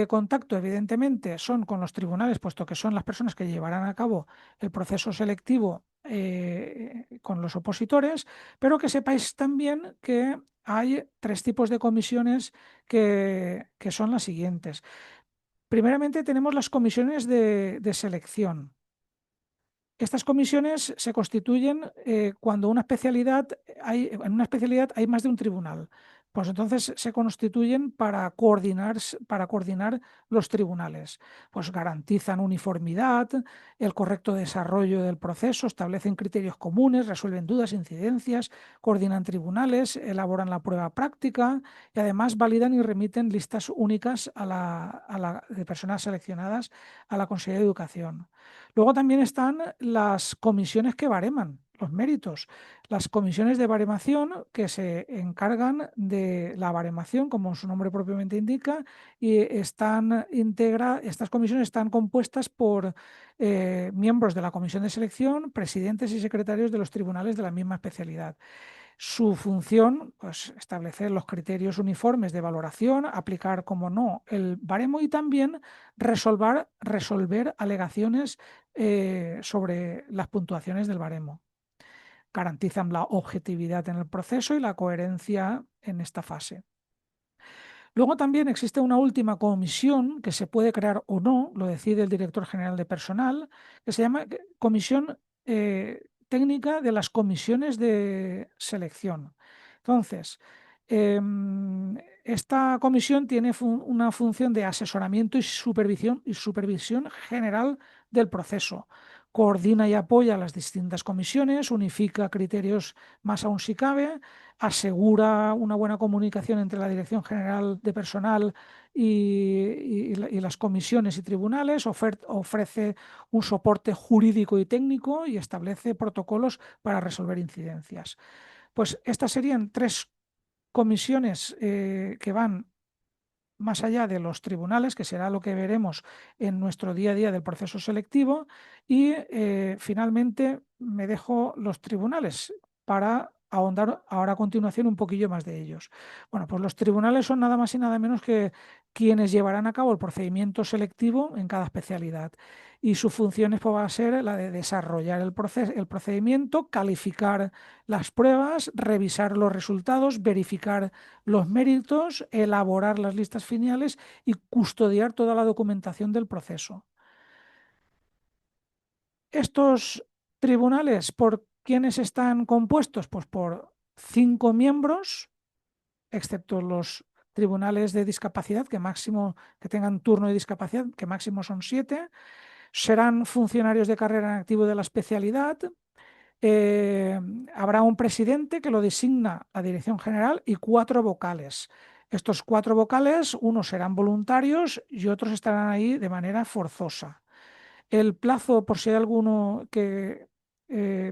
contacto, evidentemente, son con los tribunales, puesto que son las personas que llevarán a cabo el proceso selectivo con los opositores, pero que sepáis también que hay 3 tipos de comisiones que son las siguientes. Primeramente tenemos las comisiones de selección. Estas comisiones se constituyen cuando en una especialidad hay más de un tribunal. Pues entonces se constituyen para coordinar los tribunales. Pues garantizan uniformidad, el correcto desarrollo del proceso, establecen criterios comunes, resuelven dudas, incidencias, coordinan tribunales, elaboran la prueba práctica y además validan y remiten listas únicas de personas seleccionadas a la Consejería de Educación. Luego también están las comisiones que bareman los méritos. Las comisiones de baremación que se encargan de la baremación, como su nombre propiamente indica, y estas comisiones están compuestas por miembros de la comisión de selección, presidentes y secretarios de los tribunales de la misma especialidad. Su función, pues, establecer los criterios uniformes de valoración, aplicar, como no, el baremo y también resolver alegaciones sobre las puntuaciones del baremo. Garantizan la objetividad en el proceso y la coherencia en esta fase. Luego también existe una última comisión que se puede crear o no, lo decide el director general de personal, que se llama Comisión Técnica de las Comisiones de Selección. Entonces, esta comisión tiene una función de asesoramiento y supervisión general del proceso. Coordina y apoya las distintas comisiones, unifica criterios más aún si cabe, asegura una buena comunicación entre la Dirección General de Personal y las comisiones y tribunales, ofrece un soporte jurídico y técnico y establece protocolos para resolver incidencias. Pues estas serían tres comisiones que van más allá de los tribunales, que será lo que veremos en nuestro día a día del proceso selectivo, y finalmente me dejo los tribunales para ahondar ahora a continuación un poquillo más de ellos. Bueno, pues los tribunales son nada más y nada menos que quienes llevarán a cabo el procedimiento selectivo en cada especialidad. Y su función va a ser la de desarrollar el procedimiento, calificar las pruebas, revisar los resultados, verificar los méritos, elaborar las listas finales y custodiar toda la documentación del proceso. Estos tribunales, ¿por quiénes están compuestos? Pues por 5 miembros, excepto los tribunales de discapacidad, que tengan turno de discapacidad, que máximo son 7. Serán funcionarios de carrera en activo de la especialidad. Habrá un presidente que lo designa la dirección general y 4 vocales. Estos 4 vocales, unos serán voluntarios y otros estarán ahí de manera forzosa. El plazo, por si hay alguno que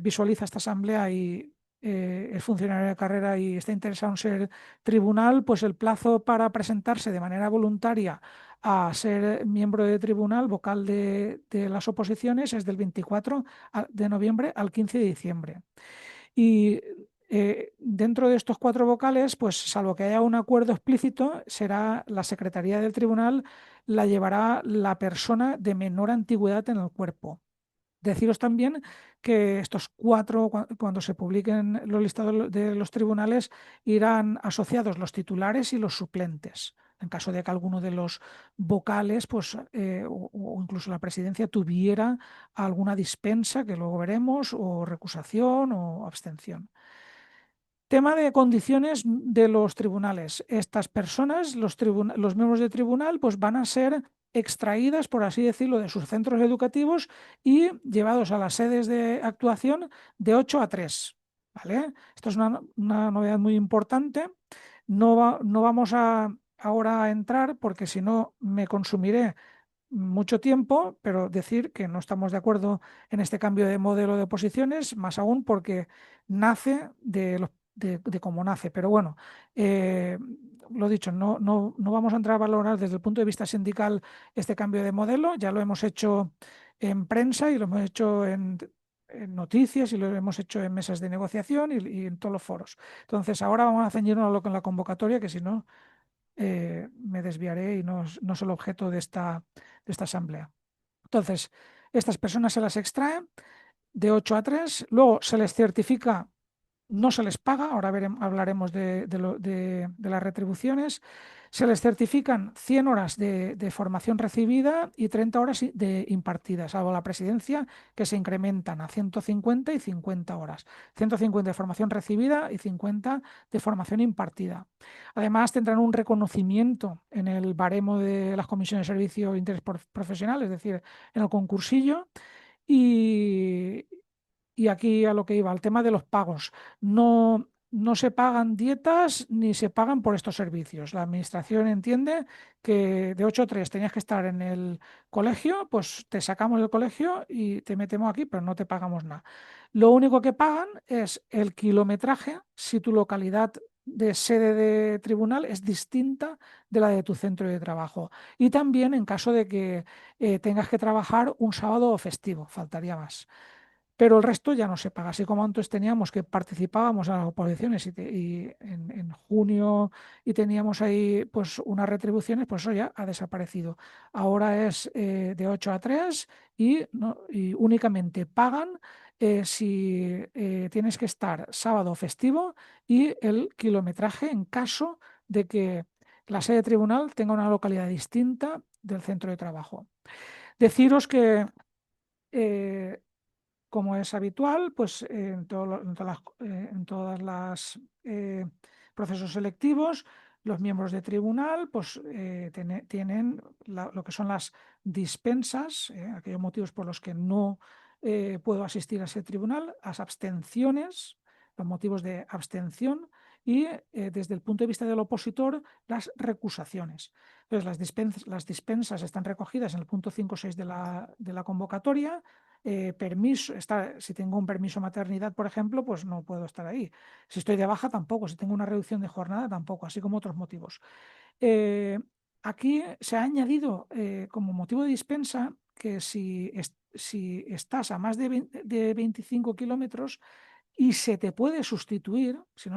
visualiza esta asamblea y es funcionario de carrera y está interesado en ser tribunal, pues el plazo para presentarse de manera voluntaria a ser miembro de tribunal, vocal de las oposiciones, es del 24 de noviembre al 15 de diciembre. Y dentro de estos 4 vocales, pues salvo que haya un acuerdo explícito, será la secretaría del tribunal, la llevará la persona de menor antigüedad en el cuerpo. Deciros también que estos 4, cuando se publiquen los listados de los tribunales, irán asociados los titulares y los suplentes. En caso de que alguno de los vocales, pues, o incluso la presidencia, tuviera alguna dispensa, que luego veremos, o recusación o abstención. Tema de condiciones de los tribunales. Estas personas, los miembros de tribunal, pues van a ser extraídas, por así decirlo, de sus centros educativos y llevados a las sedes de actuación de 8 a 3. ¿Vale? Esto es una novedad muy importante. No vamos ahora a entrar porque si no me consumiré mucho tiempo, pero decir que no estamos de acuerdo en este cambio de modelo de posiciones, más aún porque nace de cómo nace. Pero bueno, lo dicho, no vamos a entrar a valorar desde el punto de vista sindical este cambio de modelo, ya lo hemos hecho en prensa y lo hemos hecho en noticias y lo hemos hecho en mesas de negociación y en todos los foros. Entonces, ahora vamos a ceñirnos a lo que en la convocatoria, que si no, me desviaré y no es el objeto de esta asamblea. Entonces, estas personas se las extraen de 8 a 3, luego se les certifica no se les paga, ahora hablaremos de las retribuciones. Se les certifican 100 horas de formación recibida y 30 horas de impartidas, salvo la presidencia, que se incrementan a 150 y 50 horas. 150 de formación recibida y 50 de formación impartida. Además, tendrán un reconocimiento en el baremo de las comisiones de servicio de interés profesional, es decir, en el concursillo. Y, y aquí a lo que iba, al tema de los pagos. No se pagan dietas ni se pagan por estos servicios. La administración entiende que de 8 a 3 tenías que estar en el colegio, pues te sacamos del colegio y te metemos aquí, pero no te pagamos nada. Lo único que pagan es el kilometraje si tu localidad de sede de tribunal es distinta de la de tu centro de trabajo. Y también en caso de que tengas que trabajar un sábado o festivo, faltaría más. Pero el resto ya no se paga. Así como antes teníamos que participábamos en las oposiciones y en junio y teníamos ahí pues unas retribuciones, pues eso ya ha desaparecido. Ahora es de 8 a 3 y únicamente pagan si tienes que estar sábado o festivo y el kilometraje en caso de que la sede tribunal tenga una localidad distinta del centro de trabajo. Deciros que eh, como es habitual, pues en todas las procesos selectivos, los miembros de tribunal pues, tienen lo que son las dispensas, aquellos motivos por los que no puedo asistir a ese tribunal, las abstenciones, los motivos de abstención y desde el punto de vista del opositor, las recusaciones. Entonces, las dispensas están recogidas en el punto 5.6 de la convocatoria. Si tengo un permiso maternidad, por ejemplo, pues no puedo estar ahí. Si estoy de baja, tampoco. Si tengo una reducción de jornada, tampoco, así como otros motivos. Eh, Aquí se ha añadido como motivo de dispensa que si estás a más de 25 kilómetros y se te puede sustituir, si no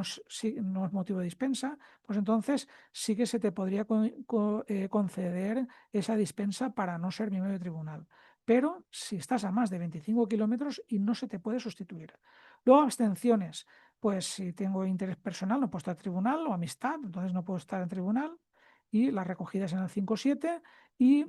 es motivo de dispensa, pues entonces sí que se te podría conceder esa dispensa para no ser miembro de tribunal. Pero si estás a más de 25 kilómetros y no se te puede sustituir. Luego, abstenciones. Pues si tengo interés personal, no puedo estar en tribunal, o amistad, entonces no puedo estar en tribunal. Y las recogidas en el 5.7 y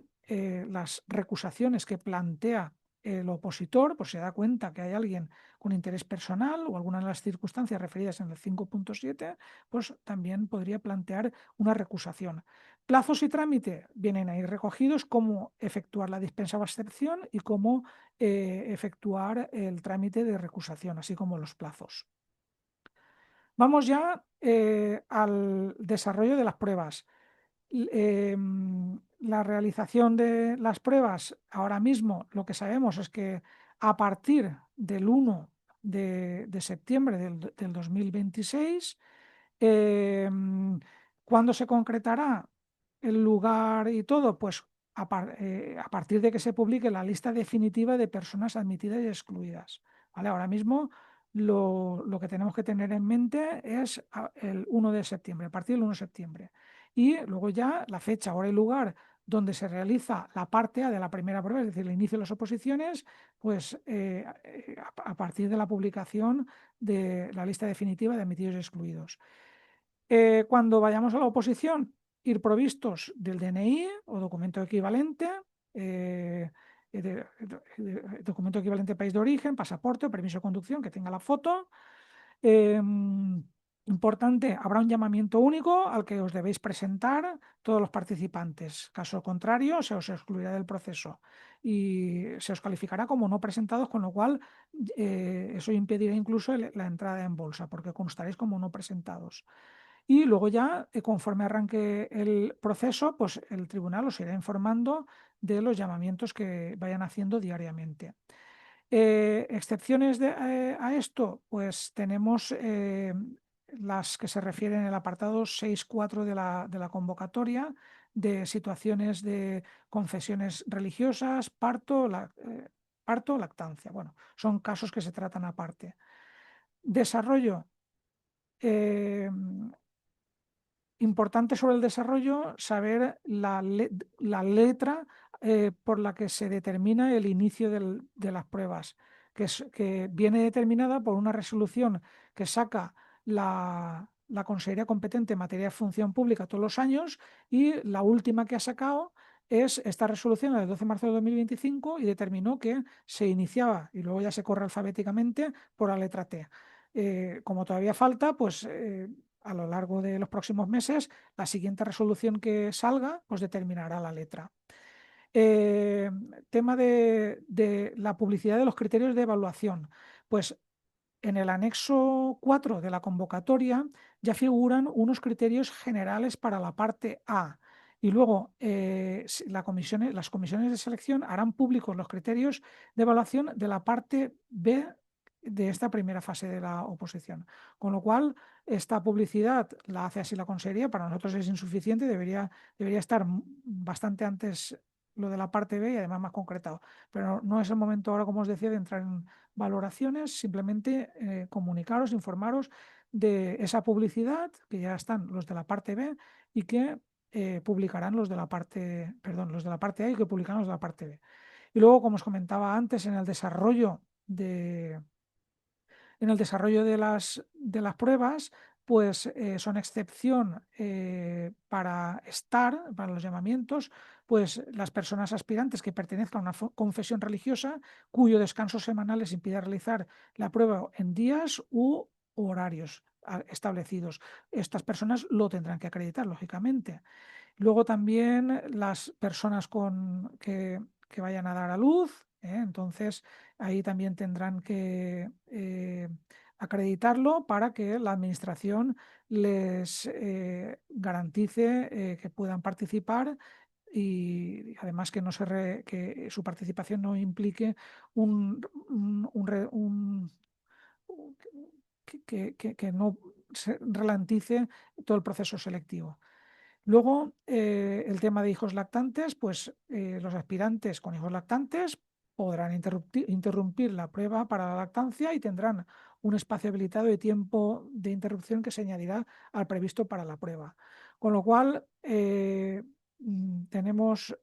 las recusaciones que plantea el opositor, pues se da cuenta que hay alguien con interés personal o alguna de las circunstancias referidas en el 5.7, pues también podría plantear una recusación. Plazos y trámite vienen ahí recogidos, cómo efectuar la dispensa o excepción y cómo efectuar el trámite de recusación, así como los plazos. Vamos ya al desarrollo de las pruebas. La realización de las pruebas, ahora mismo lo que sabemos es que a partir del 1 de septiembre del 2026, ¿cuándo se concretará el lugar y todo? Pues a partir de que se publique la lista definitiva de personas admitidas y excluidas. ¿Vale? Ahora mismo lo que tenemos que tener en mente es el 1 de septiembre, a partir del 1 de septiembre. Y luego ya la fecha, hora y lugar donde se realiza la parte A de la primera prueba, es decir, el inicio de las oposiciones, pues a partir de la publicación de la lista definitiva de admitidos y excluidos. Cuando vayamos a la oposición, ir provistos del DNI o documento equivalente, documento equivalente país de origen, pasaporte o permiso de conducción que tenga la foto. Importante, habrá un llamamiento único al que os debéis presentar todos los participantes. Caso contrario, se os excluirá del proceso y se os calificará como no presentados, con lo cual eso impedirá incluso la entrada en bolsa, porque constaréis como no presentados. Y luego ya, conforme arranque el proceso, pues el tribunal os irá informando de los llamamientos que vayan haciendo diariamente. Excepciones a esto, pues tenemos las que se refieren en el apartado 6.4 de la convocatoria, de situaciones de confesiones religiosas, parto, lactancia. Bueno, son casos que se tratan aparte. Desarrollo. eh, Importante sobre el desarrollo, saber la letra por la que se determina el inicio de las pruebas, que viene determinada por una resolución que saca la Consejería competente en materia de función pública todos los años, y la última que ha sacado es esta resolución, la del 12 de marzo de 2025, y determinó que se iniciaba y luego ya se corre alfabéticamente por la letra T. Como todavía falta, pues a lo largo de los próximos meses, la siguiente resolución que salga, pues determinará la letra. Eh, Tema de la publicidad de los criterios de evaluación. Pues en el anexo 4 de la convocatoria ya figuran unos criterios generales para la parte A. Y luego las comisiones de selección harán públicos los criterios de evaluación de la parte B de esta primera fase de la oposición. Con lo cual, esta publicidad la hace así la Consejería, para nosotros es insuficiente, debería estar bastante antes lo de la parte B y además más concretado. Pero no es el momento ahora, como os decía, de entrar en valoraciones, simplemente comunicaros, informaros de esa publicidad, que ya están los de la parte B y que publicarán los de la parte, perdón, los de la parte A y que publicarán los de la parte B. Y luego, como os comentaba antes, en el desarrollo de las pruebas, pues son excepción para los llamamientos, pues las personas aspirantes que pertenezcan a una confesión religiosa cuyo descanso semanal les impide realizar la prueba en días u horarios establecidos. Estas personas lo tendrán que acreditar, lógicamente. Luego también las personas que vayan a dar a luz, entonces ahí también tendrán que acreditarlo para que la administración les garantice que puedan participar, y además que, que su participación no implique un, un- un re- un- que no se ralentice todo el proceso selectivo. Luego, el tema de hijos lactantes, pues los aspirantes con hijos lactantes podrán interrumpir la prueba para la lactancia y tendrán un espacio habilitado de tiempo de interrupción que se añadirá al previsto para la prueba. Con lo cual, tenemos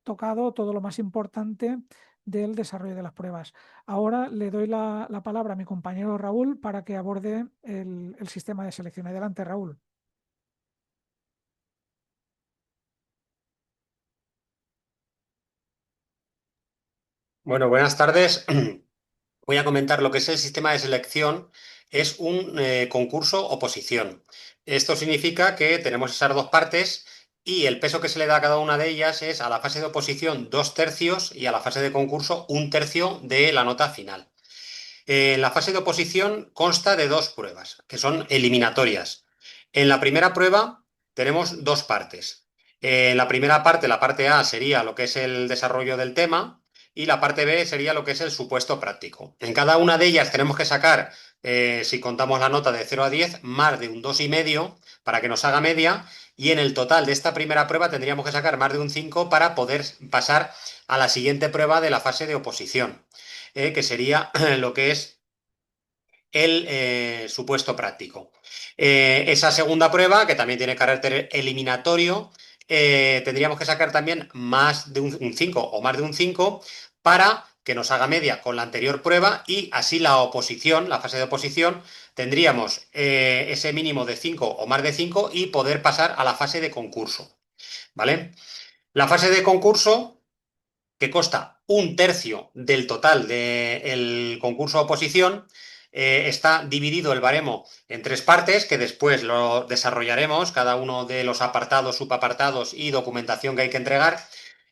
tocado todo lo más importante del desarrollo de las pruebas. Ahora le doy la palabra a mi compañero Raúl para que aborde el sistema de selección. Adelante, Raúl. Bueno, buenas tardes. Voy a comentar lo que es el sistema de selección. Es un concurso oposición. Esto significa que tenemos esas dos partes y el peso que se le da a cada una de ellas es a la fase de oposición 2/3 y a la fase de concurso 1/3 de la nota final. La fase de oposición consta de dos pruebas, que son eliminatorias. En la primera prueba tenemos dos partes. En la primera parte, la parte A, sería lo que es el desarrollo del tema y la parte B sería lo que es el supuesto práctico. En cada una de ellas tenemos que sacar, si contamos la nota de 0 a 10, más de un 2,5 para que nos haga media, y en el total de esta primera prueba tendríamos que sacar más de un 5 para poder pasar a la siguiente prueba de la fase de oposición, que sería lo que es el supuesto práctico. Esa segunda prueba, que también tiene carácter eliminatorio, tendríamos que sacar también más de un 5 o más de un 5 para que nos haga media con la anterior prueba, y así la oposición, la fase de oposición, tendríamos ese mínimo de 5 o más de 5 y poder pasar a la fase de concurso. ¿Vale? La fase de concurso, que consta 1/3 del total del concurso de oposición, está dividido el baremo en tres partes, que después lo desarrollaremos, cada uno de los apartados, subapartados y documentación que hay que entregar.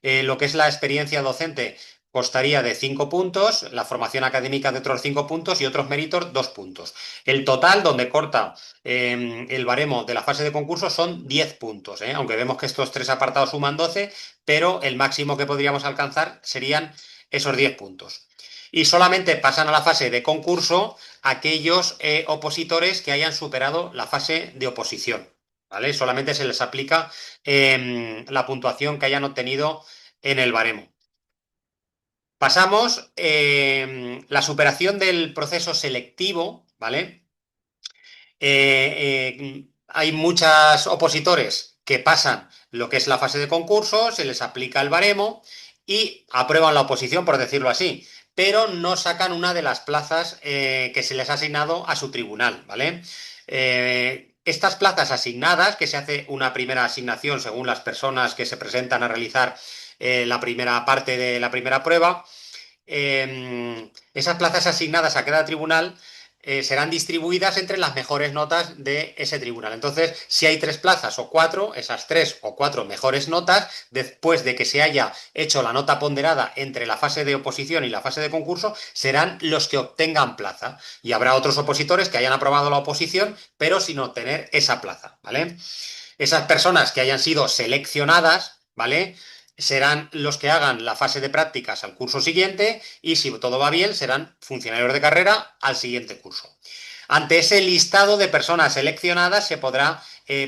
Lo que es la experiencia docente constaría de 5 puntos, la formación académica de otros 5 puntos y otros méritos 2 puntos. El total, donde corta el baremo de la fase de concurso, son 10 puntos, aunque vemos que estos tres apartados suman 12, pero el máximo que podríamos alcanzar serían esos 10 puntos. Y solamente pasan a la fase de concurso aquellos opositores que hayan superado la fase de oposición. ¿Vale? Solamente se les aplica la puntuación que hayan obtenido en el baremo. Pasamos la superación del proceso selectivo, ¿vale? Hay muchos opositores que pasan lo que es la fase de concurso, se les aplica el baremo y aprueban la oposición, por decirlo así. pero no sacan una de las plazas que se les ha asignado a su tribunal, ¿vale? Estas plazas asignadas, que se hace una primera asignación según las personas que se presentan a realizar la primera parte de la primera prueba, esas plazas asignadas a cada tribunal serán distribuidas entre las mejores notas de ese tribunal. Entonces, si hay 3 plazas o 4, esas 3 o 4 mejores notas, después de que se haya hecho la nota ponderada entre la fase de oposición y la fase de concurso, serán los que obtengan plaza. Y habrá otros opositores que hayan aprobado la oposición, pero sin obtener esa plaza, ¿vale? Esas personas que hayan sido seleccionadas, ¿vale? Serán los que hagan la fase de prácticas al curso siguiente y si todo va bien serán funcionarios de carrera al siguiente curso. Ante ese listado de personas seleccionadas se podrá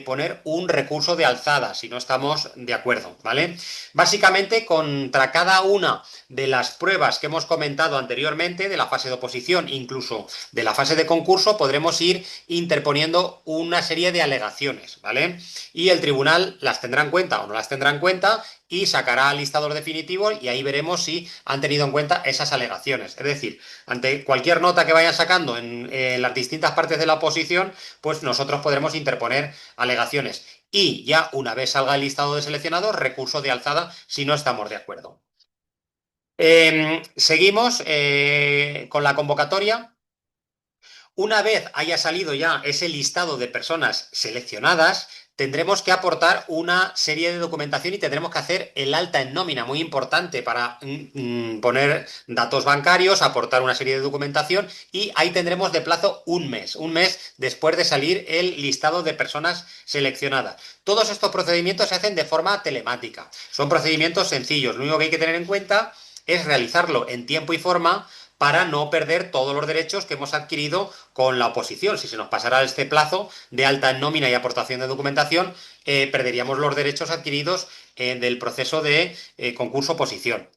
poner un recurso de alzada si no estamos de acuerdo, ¿vale? Básicamente, contra cada una de las pruebas que hemos comentado anteriormente, de la fase de oposición, incluso de la fase de concurso, podremos ir interponiendo una serie de alegaciones, ¿vale? Y el tribunal las tendrá en cuenta o no las tendrá en cuenta y sacará listador definitivo y ahí veremos si han tenido en cuenta esas alegaciones. Es decir, ante cualquier nota que vayan sacando en las distintas partes de la oposición, pues nosotros podremos interponer alegaciones. Y ya una vez salga el listado de seleccionados, recurso de alzada si no estamos de acuerdo. Seguimos con la convocatoria. Una vez haya salido ya ese listado de personas seleccionadas, tendremos que aportar una serie de documentación y tendremos que hacer el alta en nómina, muy importante para poner datos bancarios, aportar una serie de documentación y ahí tendremos de plazo un mes después de salir el listado de personas seleccionadas. Todos estos procedimientos se hacen de forma telemática. Son procedimientos sencillos. Lo único que hay que tener en cuenta es realizarlo en tiempo y forma para no perder todos los derechos que hemos adquirido con la oposición. Si se nos pasara este plazo de alta en nómina y aportación de documentación, perderíamos los derechos adquiridos del proceso de concurso-oposición.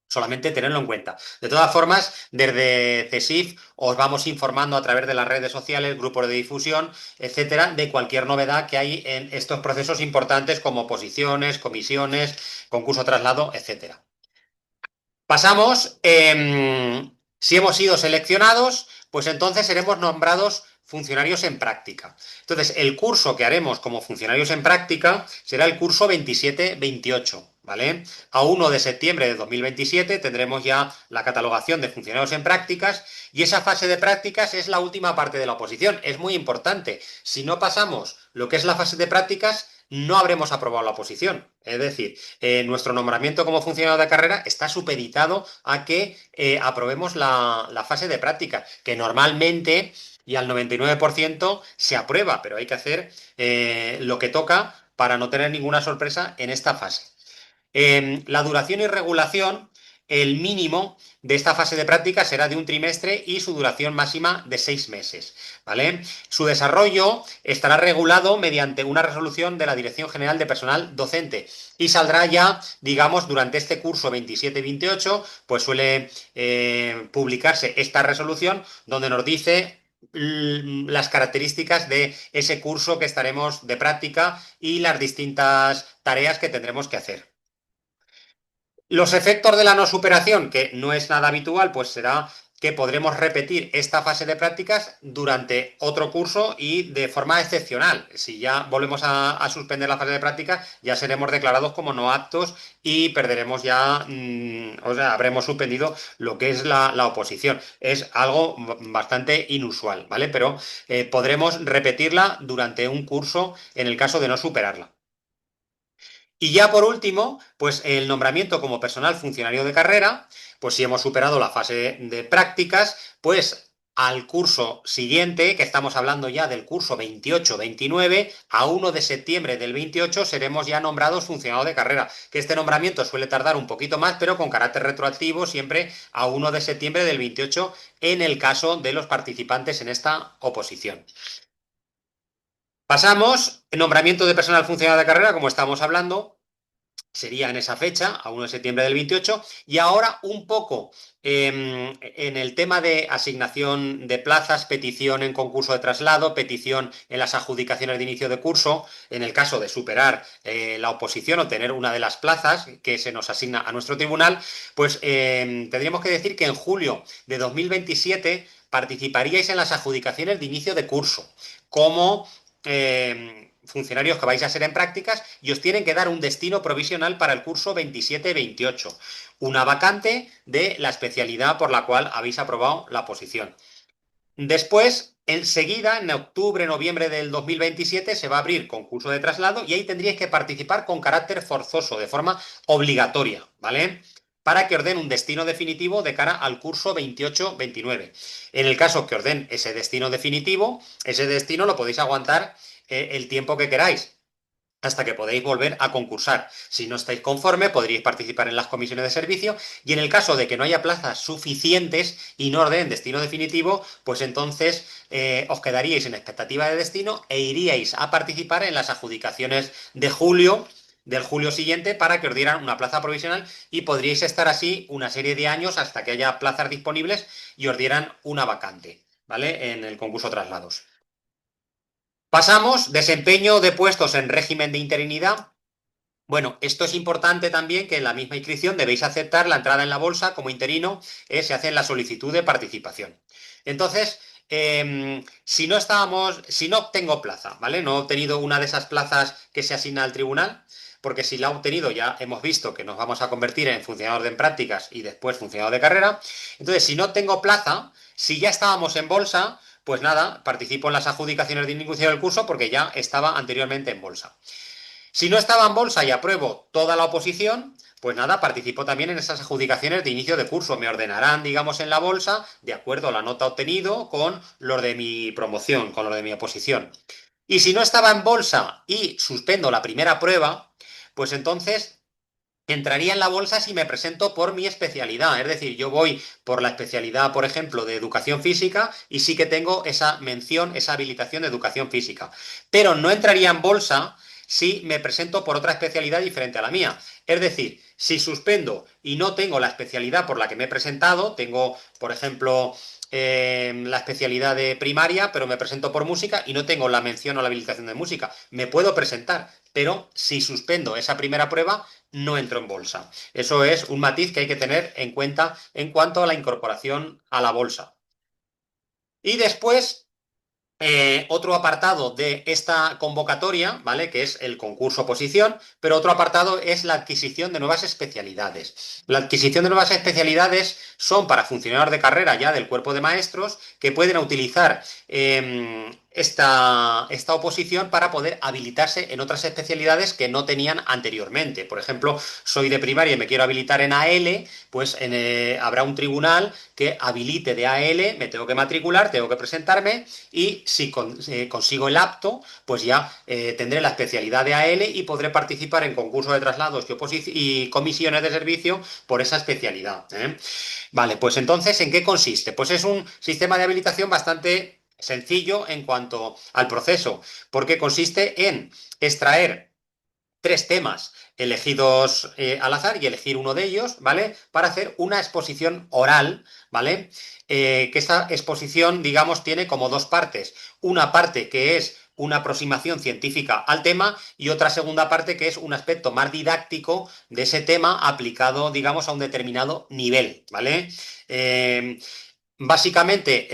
Solamente tenerlo en cuenta. De todas formas, desde CESIF os vamos informando a través de las redes sociales, grupos de difusión, etcétera, de cualquier novedad que hay en estos procesos importantes como oposiciones, comisiones, concurso traslado, etcétera. Pasamos, si hemos sido seleccionados, pues entonces seremos nombrados funcionarios en práctica. Entonces, el curso que haremos como funcionarios en práctica será el curso 27-28, ¿vale? A 1 de septiembre de 2027 tendremos ya la catalogación de funcionarios en prácticas y esa fase de prácticas es la última parte de la oposición. Es muy importante. Si no pasamos lo que es la fase de prácticas, no habremos aprobado la oposición. Es decir, nuestro nombramiento como funcionario de carrera está supeditado a que aprobemos la fase de práctica, que normalmente y al 99% se aprueba, pero hay que hacer lo que toca para no tener ninguna sorpresa en esta fase. La duración y regulación, el mínimo de esta fase de práctica será de un trimestre y su duración máxima de 6 meses, ¿vale? Su desarrollo estará regulado mediante una resolución de la Dirección General de Personal Docente y saldrá ya, digamos, durante este curso 27-28, pues suele publicarse esta resolución donde nos dice las características de ese curso que estaremos de práctica y las distintas tareas que tendremos que hacer. Los efectos de la no superación, que no es nada habitual, pues será que podremos repetir esta fase de prácticas durante otro curso y de forma excepcional. Si ya volvemos a suspender la fase de prácticas, ya seremos declarados como no aptos y perderemos ya, o sea, habremos suspendido lo que es la oposición. Es algo bastante inusual, ¿vale? Pero podremos repetirla durante un curso en el caso de no superarla. Y ya por último, pues el nombramiento como personal funcionario de carrera, pues si hemos superado la fase de prácticas, pues al curso siguiente, que estamos hablando ya del curso 28-29, a 1 de septiembre del 28 seremos ya nombrados funcionarios de carrera, que este nombramiento suele tardar un poquito más, pero con carácter retroactivo siempre a 1 de septiembre del 28 en el caso de los participantes en esta oposición. Pasamos, nombramiento de personal funcionario de carrera, como estamos hablando. sería en esa fecha, a 1 de septiembre del 28, y ahora un poco en el tema de asignación de plazas, petición en concurso de traslado, petición en las adjudicaciones de inicio de curso, en el caso de superar la oposición o tener una de las plazas que se nos asigna a nuestro tribunal, pues tendríamos que decir que en julio de 2027 participaríais en las adjudicaciones de inicio de curso, como funcionarios que vais a ser en prácticas y os tienen que dar un destino provisional para el curso 27-28, una vacante de la especialidad por la cual habéis aprobado la posición. Después, enseguida, en octubre, noviembre del 2027, se va a abrir concurso de traslado y ahí tendríais que participar con carácter forzoso, de forma obligatoria, ¿vale? Para que os den un destino definitivo de cara al curso 28-29. En el caso que os den ese destino definitivo, ese destino lo podéis aguantar el tiempo que queráis hasta que podéis volver a concursar. Si no estáis conforme, podríais participar en las comisiones de servicio y en el caso de que no haya plazas suficientes y no os den destino definitivo, pues entonces os quedaríais en expectativa de destino e iríais a participar en las adjudicaciones de julio, del julio siguiente, para que os dieran una plaza provisional y podríais estar así una serie de años hasta que haya plazas disponibles y os dieran una vacante, ¿vale? En el concurso traslados. Pasamos, desempeño de puestos en régimen de interinidad. Bueno, esto es importante también que en la misma inscripción debéis aceptar la entrada en la bolsa como interino, se hace en la solicitud de participación. Entonces, si no obtengo plaza, ¿vale? No he obtenido una de esas plazas que se asigna al tribunal, porque si la he obtenido ya hemos visto que nos vamos a convertir en funcionarios de prácticas y después funcionarios de carrera. Entonces, si no tengo plaza, si ya estábamos en bolsa, pues nada, participo en las adjudicaciones de inicio del curso porque ya estaba anteriormente en bolsa. Si no estaba en bolsa y apruebo toda la oposición, pues nada, participo también en esas adjudicaciones de inicio de curso. Me ordenarán, digamos, en la bolsa, de acuerdo a la nota obtenido, con los de mi promoción, con los de mi oposición. Y si no estaba en bolsa y suspendo la primera prueba, pues entonces entraría en la bolsa si me presento por mi especialidad. Es decir, yo voy por la especialidad, por ejemplo, de educación física y sí que tengo esa mención, esa habilitación de educación física. Pero no entraría en bolsa si me presento por otra especialidad diferente a la mía. Es decir, si suspendo y no tengo la especialidad por la que me he presentado, tengo, por ejemplo, la especialidad de primaria, pero me presento por música y no tengo la mención o la habilitación de música. Me puedo presentar, pero si suspendo esa primera prueba, no entro en bolsa. Eso es un matiz que hay que tener en cuenta en cuanto a la incorporación a la bolsa. Y después, otro apartado de esta convocatoria, ¿vale? Que es el concurso oposición, pero otro apartado es la adquisición de nuevas especialidades. La adquisición de nuevas especialidades son para funcionarios de carrera ya del cuerpo de maestros que pueden utilizar esta oposición para poder habilitarse en otras especialidades que no tenían anteriormente. Por ejemplo, soy de primaria y me quiero habilitar en AL, pues habrá un tribunal que habilite de AL, me tengo que matricular, tengo que presentarme y si consigo el apto, pues ya tendré la especialidad de AL y podré participar en concursos de traslados y comisiones de servicio por esa especialidad. Vale, pues entonces, ¿en qué consiste? Pues es un sistema de habilitación bastante sencillo en cuanto al proceso, porque consiste en extraer tres temas elegidos al azar y elegir uno de ellos, ¿vale? Para hacer una exposición oral, ¿vale? Que esta exposición, digamos, tiene como dos partes. Una parte que es una aproximación científica al tema y otra segunda parte que es un aspecto más didáctico de ese tema aplicado, digamos, a un determinado nivel, ¿vale? Básicamente,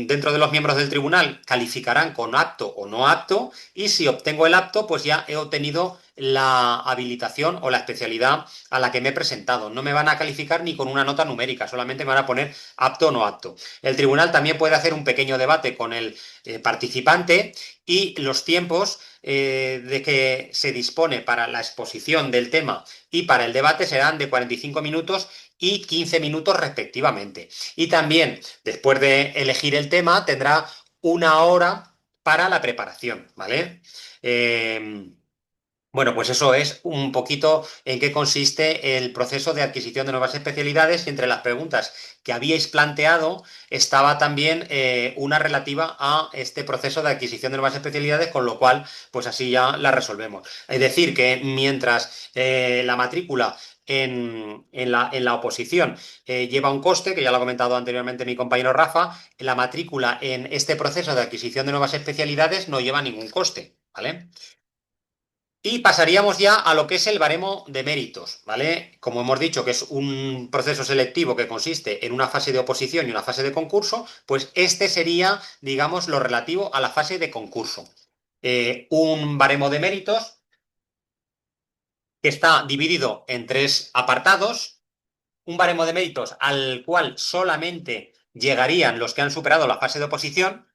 dentro de los miembros del tribunal calificarán con apto o no apto y si obtengo el apto, pues ya he obtenido la habilitación o la especialidad a la que me he presentado. No me van a calificar ni con una nota numérica, solamente me van a poner apto o no apto. El tribunal también puede hacer un pequeño debate con el participante y los tiempos de que se dispone para la exposición del tema y para el debate serán de 45 minutos y 15 minutos respectivamente. Y también, después de elegir el tema, tendrá una hora para la preparación, ¿vale? Eh, Bueno, pues eso es un poquito en qué consiste el proceso de adquisición de nuevas especialidades y entre las preguntas que habíais planteado estaba también una relativa a este proceso de adquisición de nuevas especialidades, con lo cual pues así ya la resolvemos. Es decir, que mientras la matrícula en la oposición lleva un coste, que ya lo ha comentado anteriormente mi compañero Rafa, la matrícula en este proceso de adquisición de nuevas especialidades no lleva ningún coste, ¿vale? Y pasaríamos ya a lo que es el baremo de méritos, ¿vale? Como hemos dicho que es un proceso selectivo que consiste en una fase de oposición y una fase de concurso, pues este sería, digamos, lo relativo a la fase de concurso. Un baremo de méritos que está dividido en tres apartados, un baremo de méritos al cual solamente llegarían los que han superado la fase de oposición.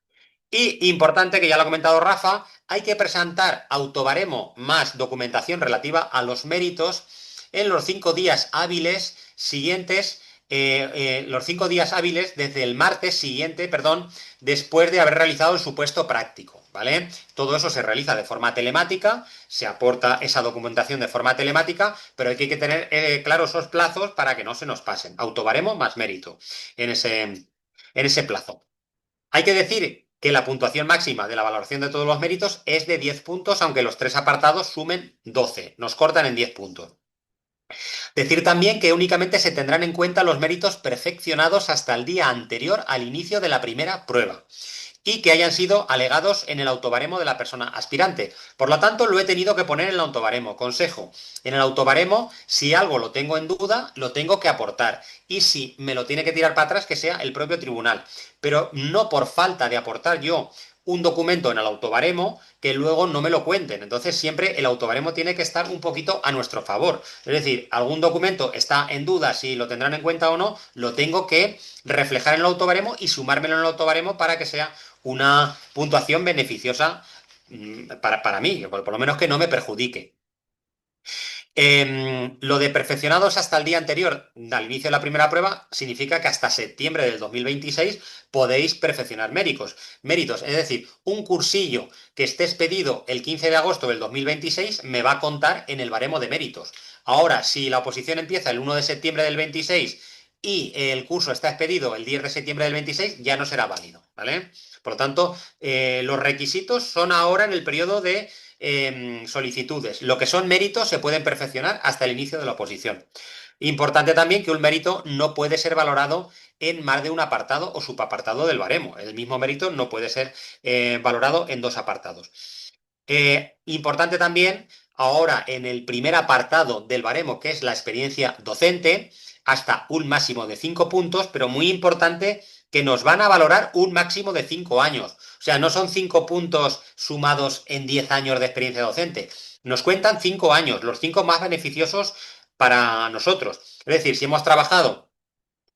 Y importante, que ya lo ha comentado Rafa, hay que presentar autobaremo más documentación relativa a los méritos en los 5 días hábiles siguientes, los 5 días hábiles desde el martes siguiente, perdón, después de haber realizado el supuesto práctico, ¿vale? Todo eso se realiza de forma telemática, se aporta esa documentación de forma telemática, pero hay que tener claros esos plazos para que no se nos pasen. Autobaremo más mérito en ese plazo. Hay que decir que la puntuación máxima de la valoración de todos los méritos es de 10 puntos, aunque los tres apartados sumen 12. Nos cortan en 10 puntos. Decir también que únicamente se tendrán en cuenta los méritos perfeccionados hasta el día anterior al inicio de la primera prueba y que hayan sido alegados en el autobaremo de la persona aspirante. Por lo tanto, lo he tenido que poner en el autobaremo. Consejo, en el autobaremo, si algo lo tengo en duda, lo tengo que aportar. Y si me lo tiene que tirar para atrás, que sea el propio tribunal. Pero no por falta de aportar yo un documento en el autobaremo que luego no me lo cuenten. Entonces siempre el autobaremo tiene que estar un poquito a nuestro favor. Es decir, algún documento está en duda si lo tendrán en cuenta o no, lo tengo que reflejar en el autobaremo y sumármelo en el autobaremo para que sea una puntuación beneficiosa para mí, por lo menos que no me perjudique. Lo de perfeccionados hasta el día anterior al inicio de la primera prueba significa que hasta septiembre del 2026 podéis perfeccionar méritos. Es decir, un cursillo que esté expedido el 15 de agosto del 2026 me va a contar en el baremo de méritos. Ahora, si la oposición empieza el 1 de septiembre del 26 y el curso está expedido el 10 de septiembre del 26, ya no será válido, ¿vale? Por lo tanto, los requisitos son ahora en el periodo de solicitudes. Lo que son méritos se pueden perfeccionar hasta el inicio de la oposición. Importante también que un mérito no puede ser valorado en más de un apartado o subapartado del baremo. El mismo mérito no puede ser valorado en dos apartados. Importante también, ahora en el primer apartado del baremo, que es la experiencia docente, hasta un máximo de 5 puntos, pero muy importante que nos van a valorar un máximo de 5 años. O sea, no son 5 puntos sumados en 10 años de experiencia docente. Nos cuentan 5 años, los 5 más beneficiosos para nosotros. Es decir, si hemos trabajado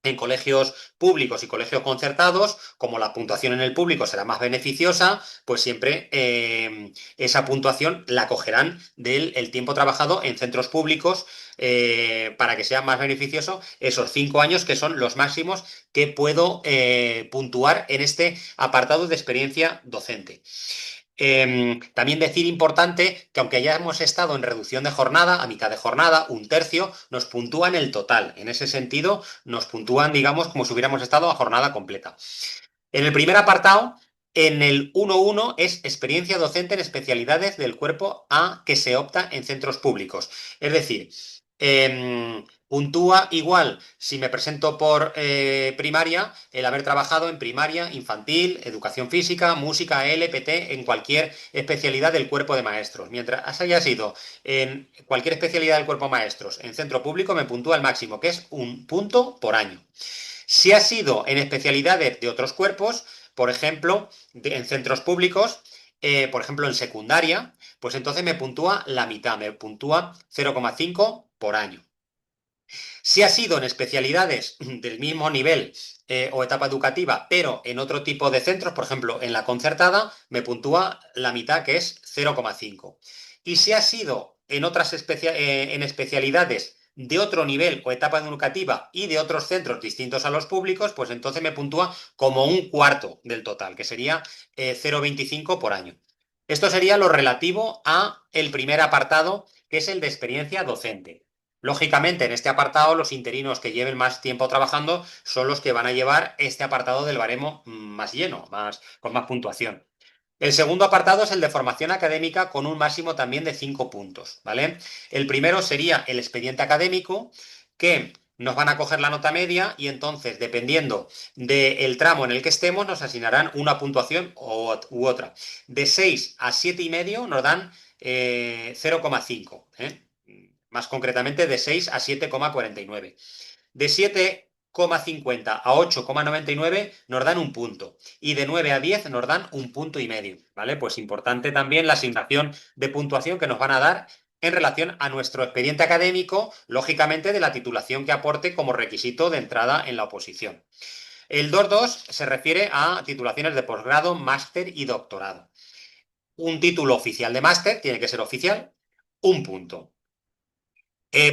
en colegios públicos y colegios concertados, como la puntuación en el público será más beneficiosa, pues siempre esa puntuación la cogerán del el tiempo trabajado en centros públicos para que sea más beneficioso esos 5 años que son los máximos que puedo puntuar en este apartado de experiencia docente. También decir importante que aunque hayamos estado en reducción de jornada, a mitad de jornada, un tercio, nos puntúan el total. En ese sentido, nos puntúan, digamos, como si hubiéramos estado a jornada completa. En el primer apartado, en el 1.1 es experiencia docente en especialidades del cuerpo A que se opta en centros públicos. Es decir, puntúa igual si me presento por primaria, el haber trabajado en primaria, infantil, educación física, música, LPT, en cualquier especialidad del cuerpo de maestros. Mientras haya sido en cualquier especialidad del cuerpo de maestros en centro público, me puntúa el máximo, que es un punto por año. Si ha sido en especialidades de otros cuerpos, por ejemplo, en centros públicos, por ejemplo, en secundaria, pues entonces me puntúa la mitad, me puntúa 0,5 por año. Si ha sido en especialidades del mismo nivel o etapa educativa, pero en otro tipo de centros, por ejemplo, en la concertada, me puntúa la mitad, que es 0,5. Y si ha sido en otras en especialidades de otro nivel o etapa educativa y de otros centros distintos a los públicos, pues entonces me puntúa como un cuarto del total, que sería 0,25 por año. Esto sería lo relativo a el primer apartado, que es el de experiencia docente. Lógicamente, en este apartado, los interinos que lleven más tiempo trabajando son los que van a llevar este apartado del baremo más lleno, con más puntuación. El segundo apartado es el de formación académica con un máximo también de 5 puntos, ¿vale? El primero sería el expediente académico, que nos van a coger la nota media y entonces, dependiendo del tramo en el que estemos, nos asignarán una puntuación u otra. De 6 a 7,5 nos dan 0,5, ¿eh? Más concretamente de 6 a 7,49. De 7,50 a 8,99 nos dan un punto. Y de 9 a 10 nos dan un punto y medio. ¿Vale? Pues importante también la asignación de puntuación que nos van a dar en relación a nuestro expediente académico, lógicamente de la titulación que aporte como requisito de entrada en la oposición. El 2.2 se refiere a titulaciones de posgrado, máster y doctorado. Un título oficial de máster tiene que ser oficial, un punto.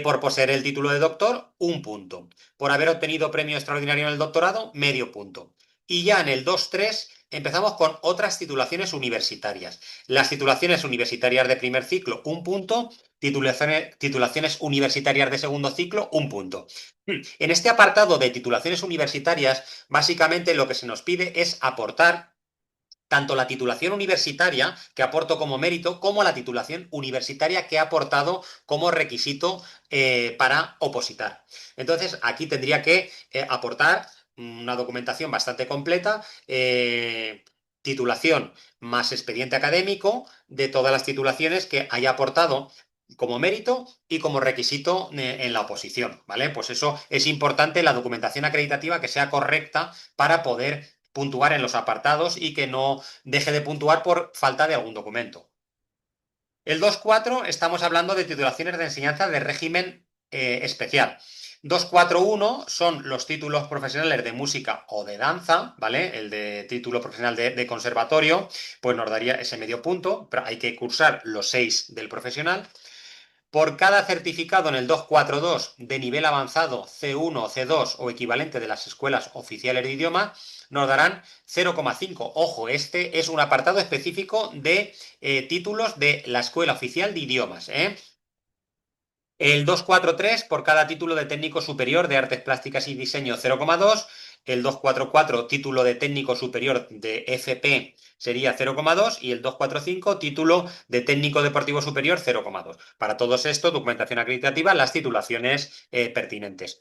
Por poseer el título de doctor, un punto. Por haber obtenido premio extraordinario en el doctorado, medio punto. Y ya en el 2.3 empezamos con otras titulaciones universitarias. Las titulaciones universitarias de primer ciclo, un punto. Titulaciones universitarias de segundo ciclo, un punto. En este apartado de titulaciones universitarias, básicamente lo que se nos pide es aportar tanto la titulación universitaria que aporto como mérito, como la titulación universitaria que he aportado como requisito para opositar. Entonces, aquí tendría que aportar una documentación bastante completa, titulación más expediente académico de todas las titulaciones que haya aportado como mérito y como requisito en la oposición, ¿vale? Pues eso es importante, la documentación acreditativa que sea correcta para poder puntuar en los apartados y que no deje de puntuar por falta de algún documento. El 2.4 estamos hablando de titulaciones de enseñanza de régimen especial. 2.4.1 son los títulos profesionales de música o de danza, ¿vale? El de título profesional de conservatorio, pues nos daría ese medio punto, pero hay que cursar los 6 del profesional. Por cada certificado en el 242 de nivel avanzado C1, C2 o equivalente de las escuelas oficiales de idioma, nos darán 0,5. Ojo, este es un apartado específico de títulos de la Escuela Oficial de Idiomas. El 243 por cada título de técnico superior de artes plásticas y diseño 0,2. El 244 título de técnico superior de FP sería 0,2 y el 245 título de técnico deportivo superior 0,2. Para todos esto, documentación acreditativa, las titulaciones pertinentes.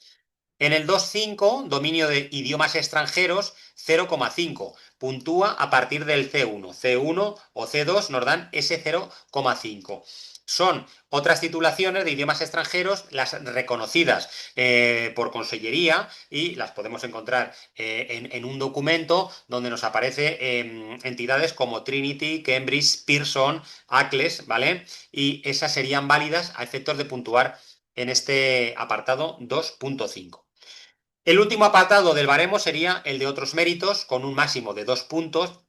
En el 2.5, dominio de idiomas extranjeros, 0,5. Puntúa a partir del C1. C1 o C2 nos dan ese 0,5. Son otras titulaciones de idiomas extranjeros, las reconocidas por consellería, y las podemos encontrar en un documento donde nos aparece entidades como Trinity, Cambridge, Pearson, ACLES, ¿vale? Y esas serían válidas a efectos de puntuar en este apartado 2.5. El último apartado del baremo sería el de otros méritos, con un máximo de 2 puntos.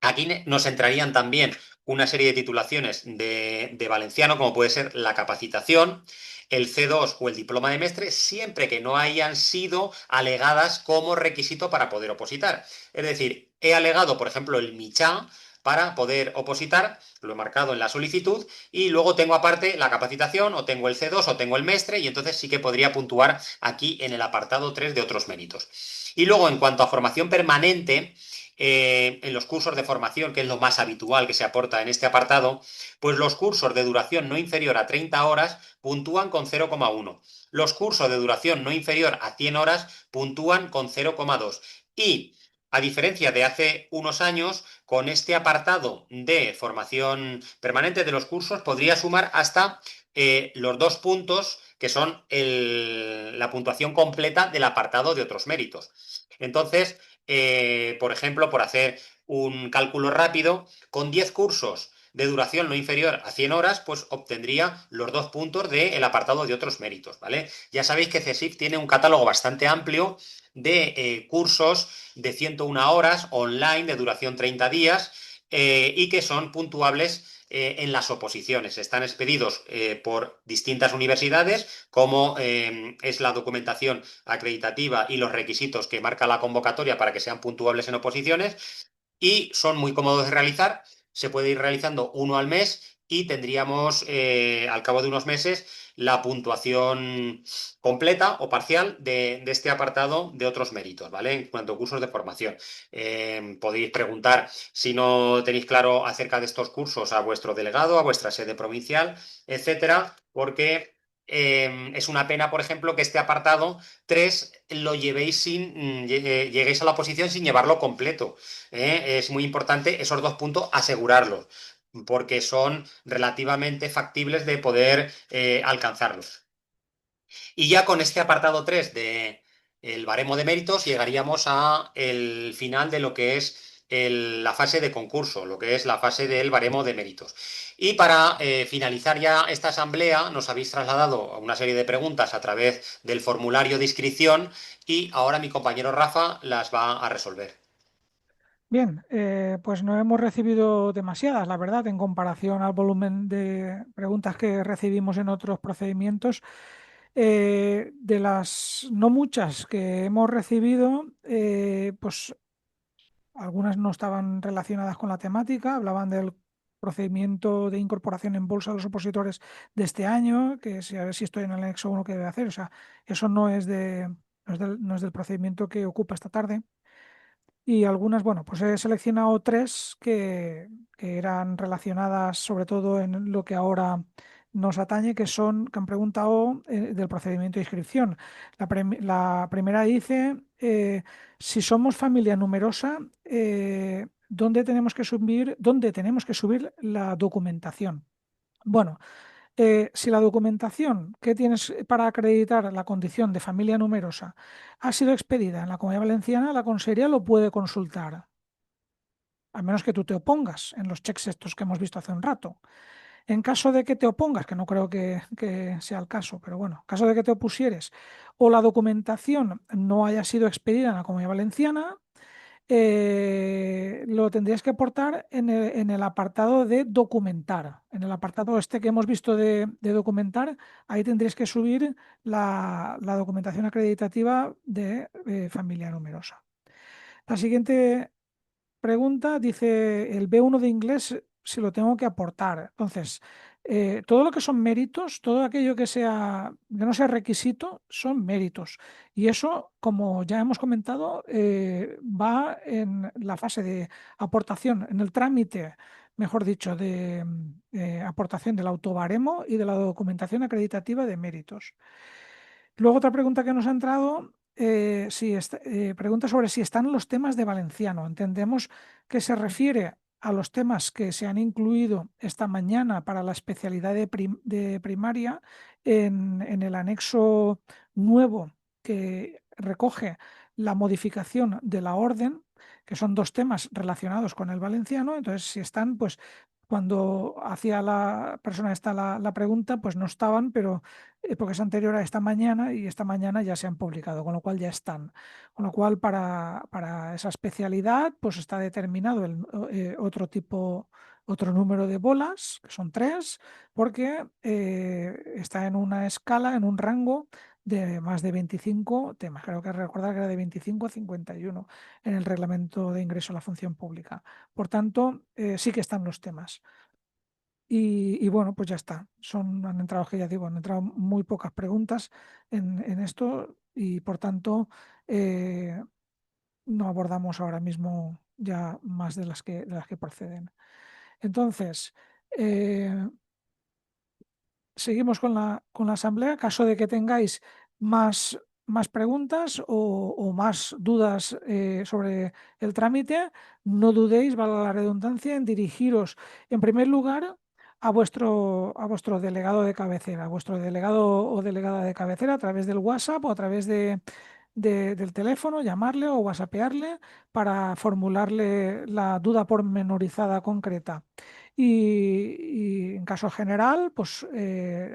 Aquí nos entrarían también una serie de titulaciones de valenciano, como puede ser la capacitación, el C2 o el diploma de mestre, siempre que no hayan sido alegadas como requisito para poder opositar. Es decir, he alegado, por ejemplo, el MICHA para poder opositar, lo he marcado en la solicitud, y luego tengo aparte la capacitación, o tengo el C2 o tengo el mestre, y entonces sí que podría puntuar aquí en el apartado 3 de otros méritos. Y luego, en cuanto a formación permanente, en los cursos de formación, que es lo más habitual que se aporta en este apartado, pues los cursos de duración no inferior a 30 horas puntúan con 0,1. Los cursos de duración no inferior a 100 horas puntúan con 0,2. Y a diferencia de hace unos años, con este apartado de formación permanente de los cursos podría sumar hasta los 2 puntos que son la puntuación completa del apartado de otros méritos. Entonces, por ejemplo, por hacer un cálculo rápido, con 10 cursos de duración no inferior a 100 horas, pues obtendría los 2 puntos del apartado de otros méritos, ¿vale? Ya sabéis que CSIC tiene un catálogo bastante amplio de cursos de 101 horas online de duración 30 días y que son puntuables en las oposiciones. Están expedidos por distintas universidades, como es la documentación acreditativa y los requisitos que marca la convocatoria para que sean puntuables en oposiciones, y son muy cómodos de realizar. se puede ir realizando uno al mes y tendríamos al cabo de unos meses la puntuación completa o parcial de este apartado de otros méritos, ¿vale? En cuanto a cursos de formación. Podéis preguntar si no tenéis claro acerca de estos cursos a vuestro delegado, a vuestra sede provincial, etcétera, porque es una pena, por ejemplo, que este apartado 3 lo llevéis lleguéis a la oposición sin llevarlo completo. Es muy importante esos dos puntos asegurarlos, porque son relativamente factibles de poder alcanzarlos. Y ya con este apartado 3 de el baremo de méritos llegaríamos a el final de lo que es la fase de concurso, lo que es la fase del baremo de méritos. Y para finalizar ya esta asamblea, nos habéis trasladado una serie de preguntas a través del formulario de inscripción y ahora mi compañero Rafa las va a resolver. Bien, pues no hemos recibido demasiadas, la verdad, en comparación al volumen de preguntas que recibimos en otros procedimientos. De las no muchas que hemos recibido, pues algunas no estaban relacionadas con la temática, hablaban del procedimiento de incorporación en bolsa de los opositores de este año, que si, a ver si estoy en el anexo 1 que debe hacer, o sea, eso no es del procedimiento que ocupa esta tarde. Y algunas, bueno, pues he seleccionado tres que eran relacionadas sobre todo en lo que ahora nos atañe, que han preguntado del procedimiento de inscripción. La primera dice, si somos familia numerosa, ¿dónde tenemos que subir la documentación? Bueno, si la documentación que tienes para acreditar la condición de familia numerosa ha sido expedida en la Comunidad Valenciana, la Consellería lo puede consultar, a menos que tú te opongas en los checks estos que hemos visto hace un rato. En caso de que te opongas, que no creo que sea el caso, pero bueno, en caso de que te opusieres o la documentación no haya sido expedida en la Comunidad Valenciana, lo tendrías que aportar en el apartado de documentar. En el apartado este que hemos visto de documentar, ahí tendrías que subir la documentación acreditativa de familia numerosa. La siguiente pregunta dice, el B1 de inglés, si lo tengo que aportar. Entonces, todo lo que son méritos, todo aquello que no sea requisito, son méritos. Y eso, como ya hemos comentado, va en la fase de aportación, en el trámite, mejor dicho, de aportación del autobaremo y de la documentación acreditativa de méritos. Luego otra pregunta que nos ha entrado, pregunta sobre si están los temas de valenciano. Entendemos que se refiere a los temas que se han incluido esta mañana para la especialidad de primaria en el anexo nuevo que recoge la modificación de la orden, que son dos temas relacionados con el valenciano. Entonces, si están, pues cuando hacía la persona esta la pregunta, pues no estaban, pero porque es anterior a esta mañana y esta mañana ya se han publicado, con lo cual ya están. Con lo cual, para esa especialidad, pues está determinado otro número de bolas, que son tres, porque está en una escala, en un rango de más de 25 temas. Creo que recordar que era de 25 a 51 en el reglamento de ingreso a la función pública. Por tanto, sí que están los temas. Y bueno, pues ya está. Han entrado, que ya digo, han entrado muy pocas preguntas en esto y por tanto no abordamos ahora mismo ya más de las que proceden. Entonces, eh, seguimos con la asamblea. Caso de que tengáis más preguntas o más dudas sobre el trámite, no dudéis, valga la redundancia, en dirigiros en primer lugar a vuestro delegado de cabecera, a vuestro delegado o delegada de cabecera a través del WhatsApp o a través del teléfono, llamarle o whatsappearle para formularle la duda pormenorizada concreta. Y en caso general, pues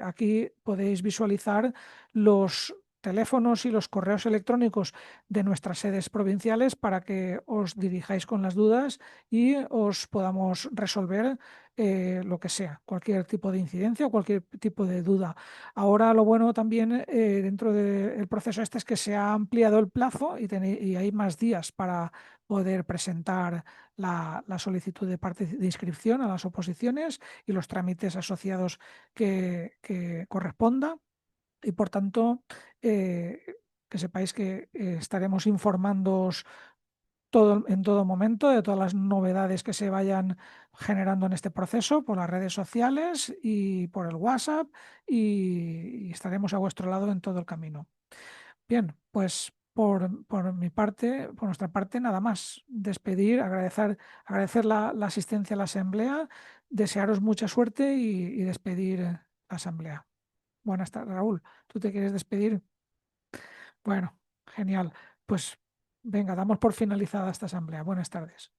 aquí podéis visualizar los teléfonos y los correos electrónicos de nuestras sedes provinciales para que os dirijáis con las dudas y os podamos resolver lo que sea, cualquier tipo de incidencia o cualquier tipo de duda. Ahora lo bueno también dentro del proceso este es que se ha ampliado el plazo y hay más días para poder presentar la solicitud de inscripción a las oposiciones y los trámites asociados que corresponda. Y por tanto, eh, que sepáis que estaremos informándoos en todo momento de todas las novedades que se vayan generando en este proceso por las redes sociales y por el WhatsApp y estaremos a vuestro lado en todo el camino. Bien, pues por mi parte, por nuestra parte, nada más. Despedir, agradecer la asistencia a la asamblea, desearos mucha suerte y despedir la asamblea. Buenas tardes, Raúl. ¿Tú te quieres despedir? Bueno, genial. Pues venga, damos por finalizada esta asamblea. Buenas tardes.